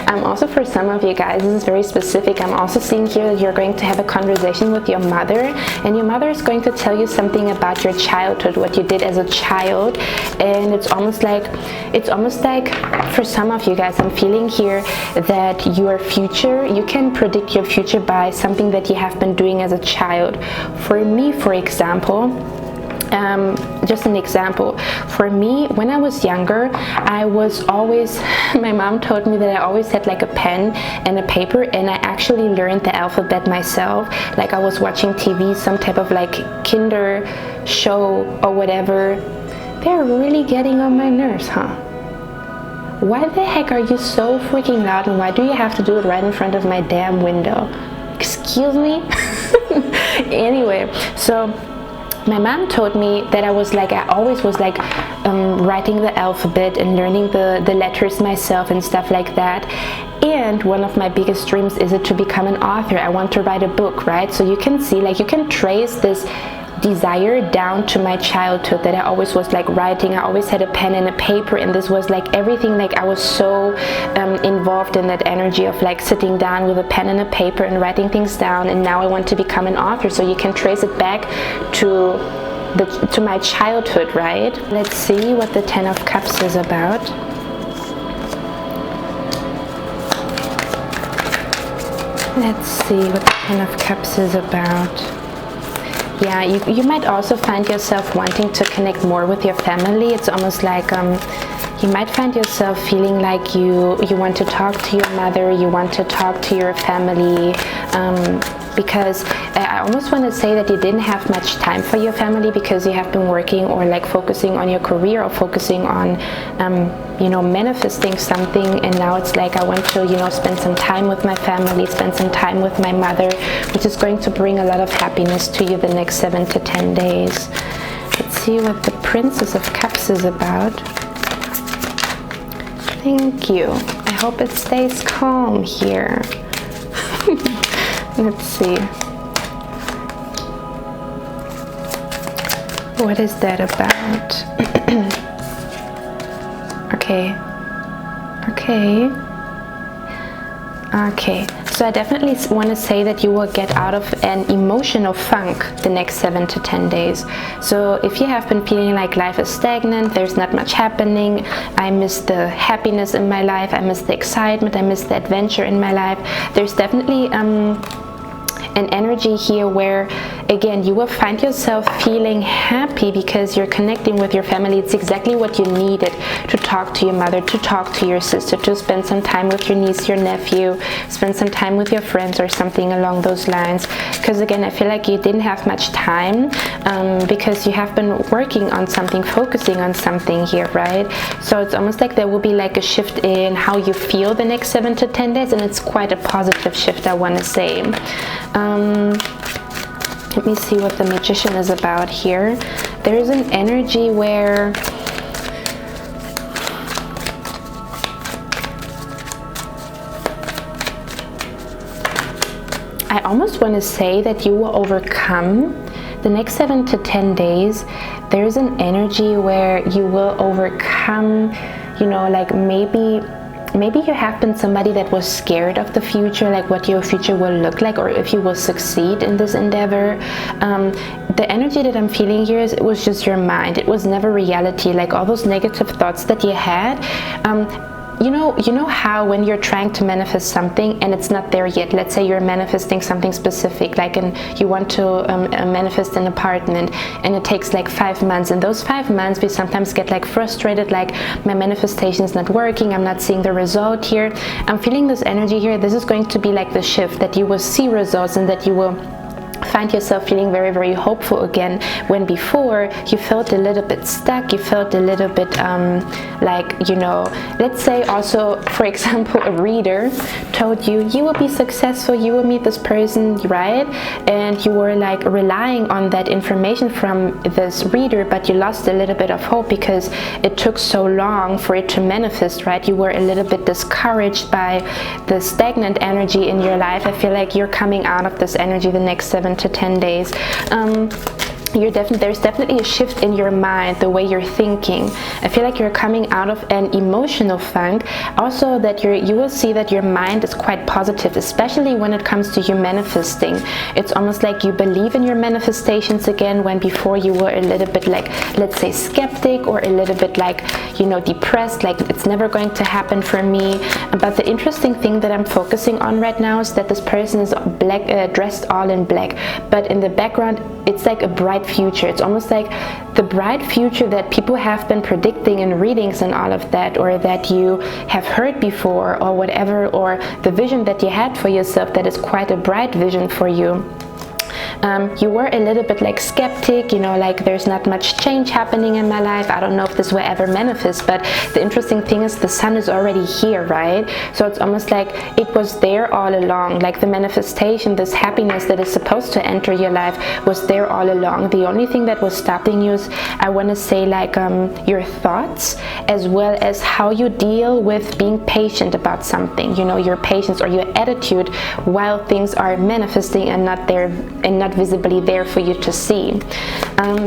also for some of you guys, this is very specific. I'm also seeing here that you're going to have a conversation with your mother, and your mother is going to tell you something about your childhood, what you did as a child. And it's almost like for some of you guys, I'm feeling here that your future, you can predict your future by something that you have been doing as a child. For me, for example, just an example. For me, when I was younger, I was always, my mom told me that I always had like a pen and a paper, and I actually learned the alphabet myself. Like I was watching TV, some type of like kinder show or whatever. They're really getting on my nerves, huh? Why the heck are you so freaking loud, and why do you have to do it right in front of my damn window? Excuse me? Anyway, so my mom told me that I always was like writing the alphabet and learning the letters myself and stuff like that. And one of my biggest dreams is to become an author. I want to write a book, right? So you can see, like, you can trace this desire down to my childhood, that I always was like writing. I always had a pen and a paper, and this was like everything. Like I was so involved in that energy of like sitting down with a pen and a paper and writing things down. And now I want to become an author. So you can trace it back to my childhood, right? Let's see what the Ten of Cups is about. Let's see what the Ten of Cups is about. Yeah, you might also find yourself wanting to connect more with your family. It's almost like you might find yourself feeling like you want to talk to your mother, you want to talk to your family, because I almost want to say that you didn't have much time for your family because you have been working or like focusing on your career or focusing on manifesting something, and now it's like I want to spend some time with my family, spend some time with my mother, which is going to bring a lot of happiness to you the next 7 to 10 days. Let's see what the Princess of Cups is about. Thank you. I hope it stays calm here. Let's see. What is that about? Okay. So I definitely want to say that you will get out of an emotional funk the next 7 to 10 days. So if you have been feeling like life is stagnant, there's not much happening, I miss the happiness in my life, I miss the excitement, I miss the adventure in my life, there's definitely an energy here where, again, you will find yourself feeling happy because you're connecting with your family. It's exactly what you needed to talk to your mother, to talk to your sister, to spend some time with your niece, your nephew, spend some time with your friends or something along those lines. Because again, I feel like you didn't have much time because you have been working on something, focusing on something here, right? So it's almost like there will be like a shift in how you feel the next 7 to 10 days, and it's quite a positive shift, I want to say. Let me see what the Magician is about here. There is an energy where I almost want to say that you will overcome the next 7 to 10 days. There's an energy where you will overcome, like maybe you have been somebody that was scared of the future, like what your future will look like, or if you will succeed in this endeavor. The energy that I'm feeling here is it was just your mind. It was never reality. Like all those negative thoughts that you had. You know how when you're trying to manifest something and it's not there yet, let's say you're manifesting something specific, like you want to manifest an apartment, and it takes like 5 months. In those 5 months we sometimes get like frustrated, like my manifestation is not working, I'm not seeing the result here. I'm feeling this energy here. This is going to be like the shift, that you will see results and that you will find yourself feeling very, very hopeful again, when before you felt a little bit stuck, you felt a little bit let's say also, for example, a reader told you will be successful, you will meet this person, right? And you were like relying on that information from this reader, but you lost a little bit of hope because it took so long for it to manifest, right? You were a little bit discouraged by the stagnant energy in your life. I feel like you're coming out of this energy the next 7 to 10 days. There's definitely a shift in your mind, the way you're thinking. I feel like you're coming out of an emotional funk. Also, that you will see that your mind is quite positive, especially when it comes to you manifesting. It's almost like you believe in your manifestations again, when before you were a little bit like, let's say, skeptic, or a little bit like, depressed, like it's never going to happen for me. But the interesting thing that I'm focusing on right now is that this person is dressed all in black, but in the background it's like a bright bright future. It's almost like the bright future that people have been predicting in readings and all of that, or that you have heard before, or whatever, or the vision that you had for yourself that is quite a bright vision for you. You were a little bit like skeptic, you know, like there's not much change happening in my life. I don't know if this will ever manifest, but the interesting thing is the sun is already here, right? So it's almost like it was there all along, like the manifestation, this happiness that is supposed to enter your life was there all along. The only thing that was stopping you is, I want to say, like your thoughts, as well as how you deal with being patient about something, you know, your patience or your attitude while things are manifesting and not there and not visibly there for you to see.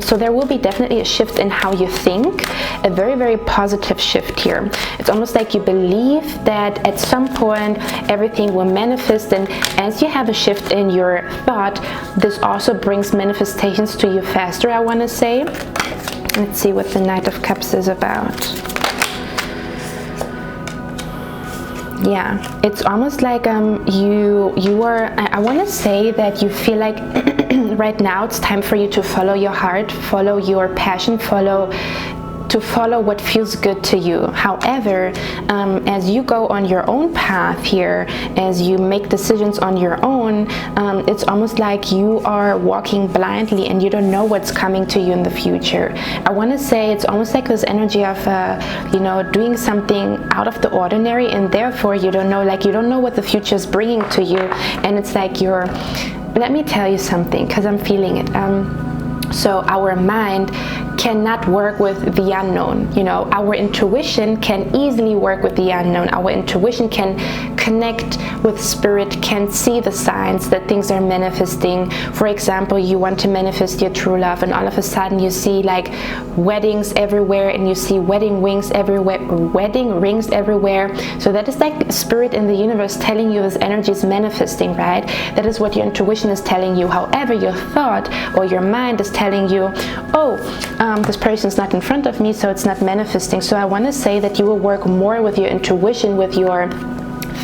So there will be definitely a shift in how you think, a very, very positive shift here. It's almost like you believe that at some point everything will manifest, and as you have a shift in your thought, this also brings manifestations to you faster, I want to say. Let's see what the Knight of Cups is about. Yeah, it's almost like you are, I want to say that you feel like right now it's time for you to follow your heart, follow your passion, follow what feels good to you. However, as you go on your own path here, as you make decisions on your own, it's almost like you are walking blindly and you don't know what's coming to you in the future. I want to say it's almost like this energy of you know, doing something out of the ordinary, and therefore you don't know, like you don't know what the future is bringing to you, and it's like you're, let me tell you something, because I'm feeling it. So our mind cannot work with the unknown. You know, our intuition can easily work with the unknown. Our intuition can connect with spirit, can see the signs that things are manifesting. For example, you want to manifest your true love, and all of a sudden you see like weddings everywhere, and you see wedding rings everywhere. So that is like spirit in the universe telling you this energy is manifesting, right? That is what your intuition is telling you. However, your thought or your mind is telling you, oh, this person's not in front of me, so it's not manifesting. So I want to say that you will work more with your intuition, with your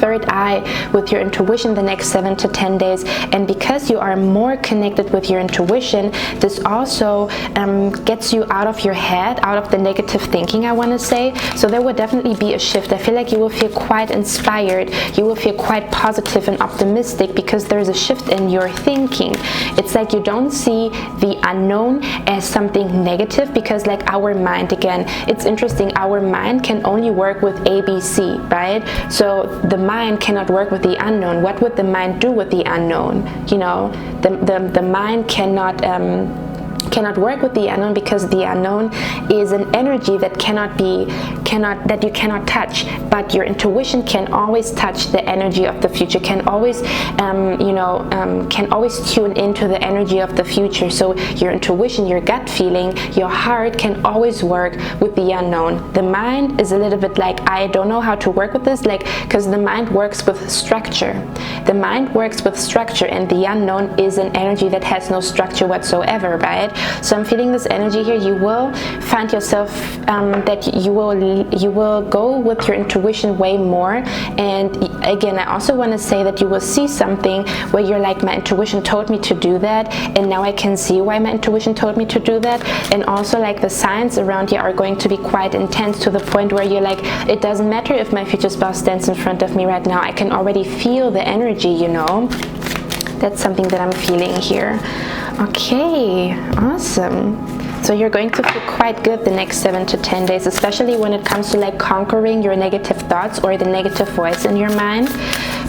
third eye, with your intuition the next 7 to 10 days. And because you are more connected with your intuition, this also gets you out of your head, out of the negative thinking, I want to say. So there will definitely be a shift. I feel like you will feel quite inspired, you will feel quite positive and optimistic, because there's a shift in your thinking. It's like you don't see the unknown as something negative, because like our mind, again, it's interesting, our mind can only work with ABC, right? So the mind cannot work with the unknown. What would the mind do with the unknown? You know, the mind cannot work with the unknown, because the unknown is an energy that that you cannot touch. But your intuition can always touch the energy of the future, can always can always tune into the energy of the future. So your intuition, your gut feeling, your heart can always work with the unknown. The mind is a little bit like, I don't know how to work with this, like, because the mind works with structure. The mind works with structure, and the unknown is an energy that has no structure whatsoever, right? So I'm feeling this energy here. You will find yourself that you will go with your intuition way more. And again, I also want to say that you will see something where you're like, my intuition told me to do that, and now I can see why my intuition told me to do that. And also like the signs around you are going to be quite intense, to the point where you're like, it doesn't matter if my future spouse stands in front of me right now, I can already feel the energy, you know. That's something that I'm feeling here. Okay, awesome. So you're going to feel quite good the next 7 to 10 days, especially when it comes to like conquering your negative thoughts or the negative voice in your mind.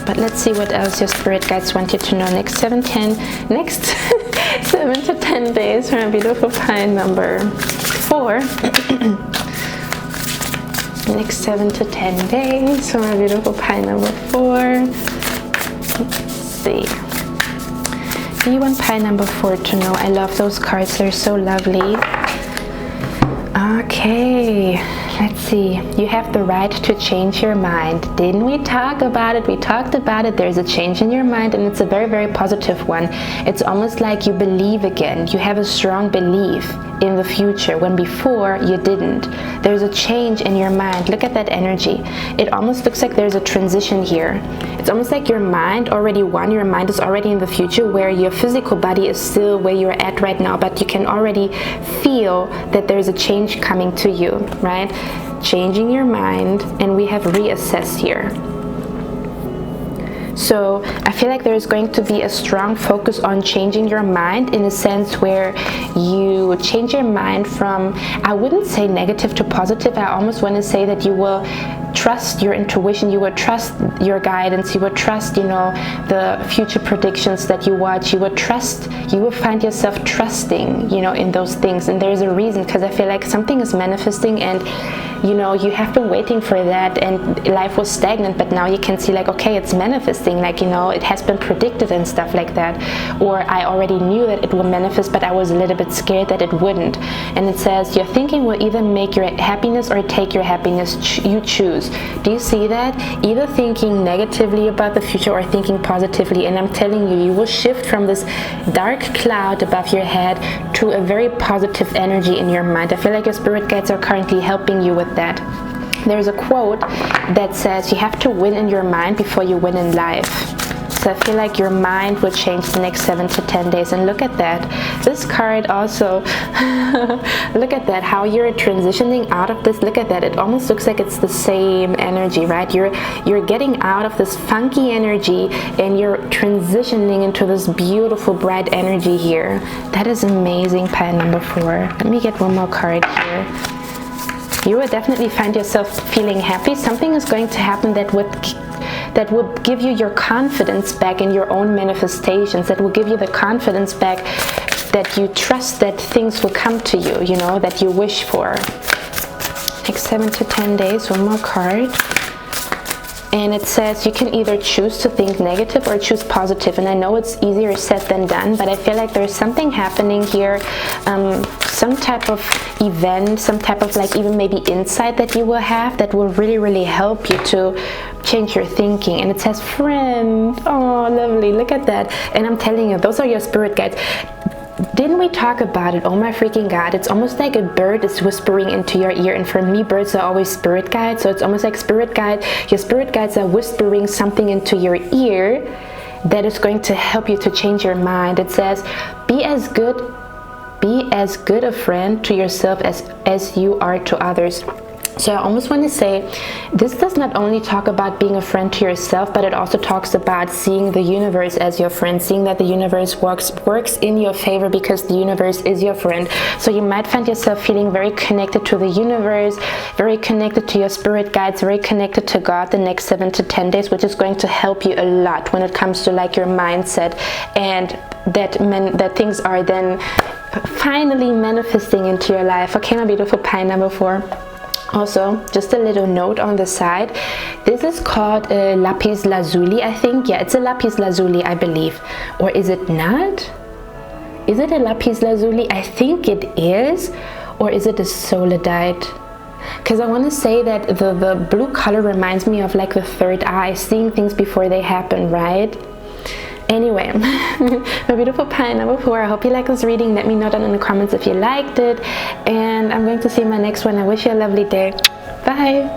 But let's see what else your spirit guides want you to know next 7 to 10 days from a beautiful pile number 4. Next 7 to 10 days from a beautiful pile number 4. Let's see. Do you want pile number 4 to know? I love those cards, they're so lovely. Okay, let's see. You have the right to change your mind. Didn't we talk about it? We talked about it. There's a change in your mind, and it's a very, very positive one. It's almost like you believe again. You have a strong belief in the future when before you didn't. There's a change in your mind. Look at that energy. It almost looks like there's a transition here. It's almost like your mind already won. Your mind is already in the future, where your physical body is still where you're at right now, but you can already feel that there's a change coming to you, right? Changing your mind, and we have reassess here. So I feel like there's going to be a strong focus on changing your mind, in a sense where you change your mind from, I wouldn't say negative to positive. I almost want to say that you will trust your intuition, you will trust your guidance, you will trust, you know, the future predictions that you watch, you will find yourself trusting, you know, in those things. And there's a reason, because I feel like something is manifesting, and you know, you have been waiting for that, and life was stagnant, but now you can see like, okay, it's manifesting, like, you know, it has been predicted and stuff like that. Or I already knew that it will manifest, but I was a little bit scared that it wouldn't. And it says your thinking will either make your happiness or take your happiness. You choose. Do you see that? Either thinking negatively about the future or thinking positively. And I'm telling you, you will shift from this dark cloud above your head to a very positive energy in your mind. I feel like your spirit guides are currently helping you with that. There's a quote that says you have to win in your mind before you win in life. So I feel like your mind will change the next 7 to 10 days. And look at that. This card also, look at that, how you're transitioning out of this. Look at that. It almost looks like it's the same energy, right? You're getting out of this funky energy, and you're transitioning into this beautiful, bright energy here. That is amazing, pile number 4. Let me get one more card here. You will definitely find yourself feeling happy. Something is going to happen that will give you your confidence back in your own manifestations, that will give you the confidence back that you trust that things will come to you, you know, that you wish for. Next 7 to 10 days, one more card. And it says you can either choose to think negative or choose positive. And I know it's easier said than done, but I feel like there's something happening here, some type of event, some type of like even maybe insight that you will have that will really, really help you to change your thinking. And it says friend. Oh, lovely. Look at that. And I'm telling you, those are your spirit guides. Didn't we talk about it? Oh my freaking God. It's almost like a bird is whispering into your ear. And for me, birds are always spirit guides. So it's almost like spirit guide. Your spirit guides are whispering something into your ear that is going to help you to change your mind. It says, be as good a friend to yourself as you are to others. So I almost want to say, this does not only talk about being a friend to yourself, but it also talks about seeing the universe as your friend, seeing that the universe works in your favor because the universe is your friend. So you might find yourself feeling very connected to the universe, very connected to your spirit guides, very connected to God the next 7 to 10 days, which is going to help you a lot when it comes to like your mindset, and that things are then finally manifesting into your life. Okay, my beautiful pile number 4. Also, just a little note on the side. This is called lapis lazuli, I think. Yeah, it's a lapis lazuli, I believe. Or is it not? Is it a lapis lazuli? I think it is. Or is it a solidite? Because I want to say that the blue color reminds me of like the third eye, seeing things before they happen, right? Anyway, my beautiful pile number 4, I hope you like this reading. Let me know down in the comments if you liked it, and I'm going to see you in my next one. I wish you a lovely day. Bye.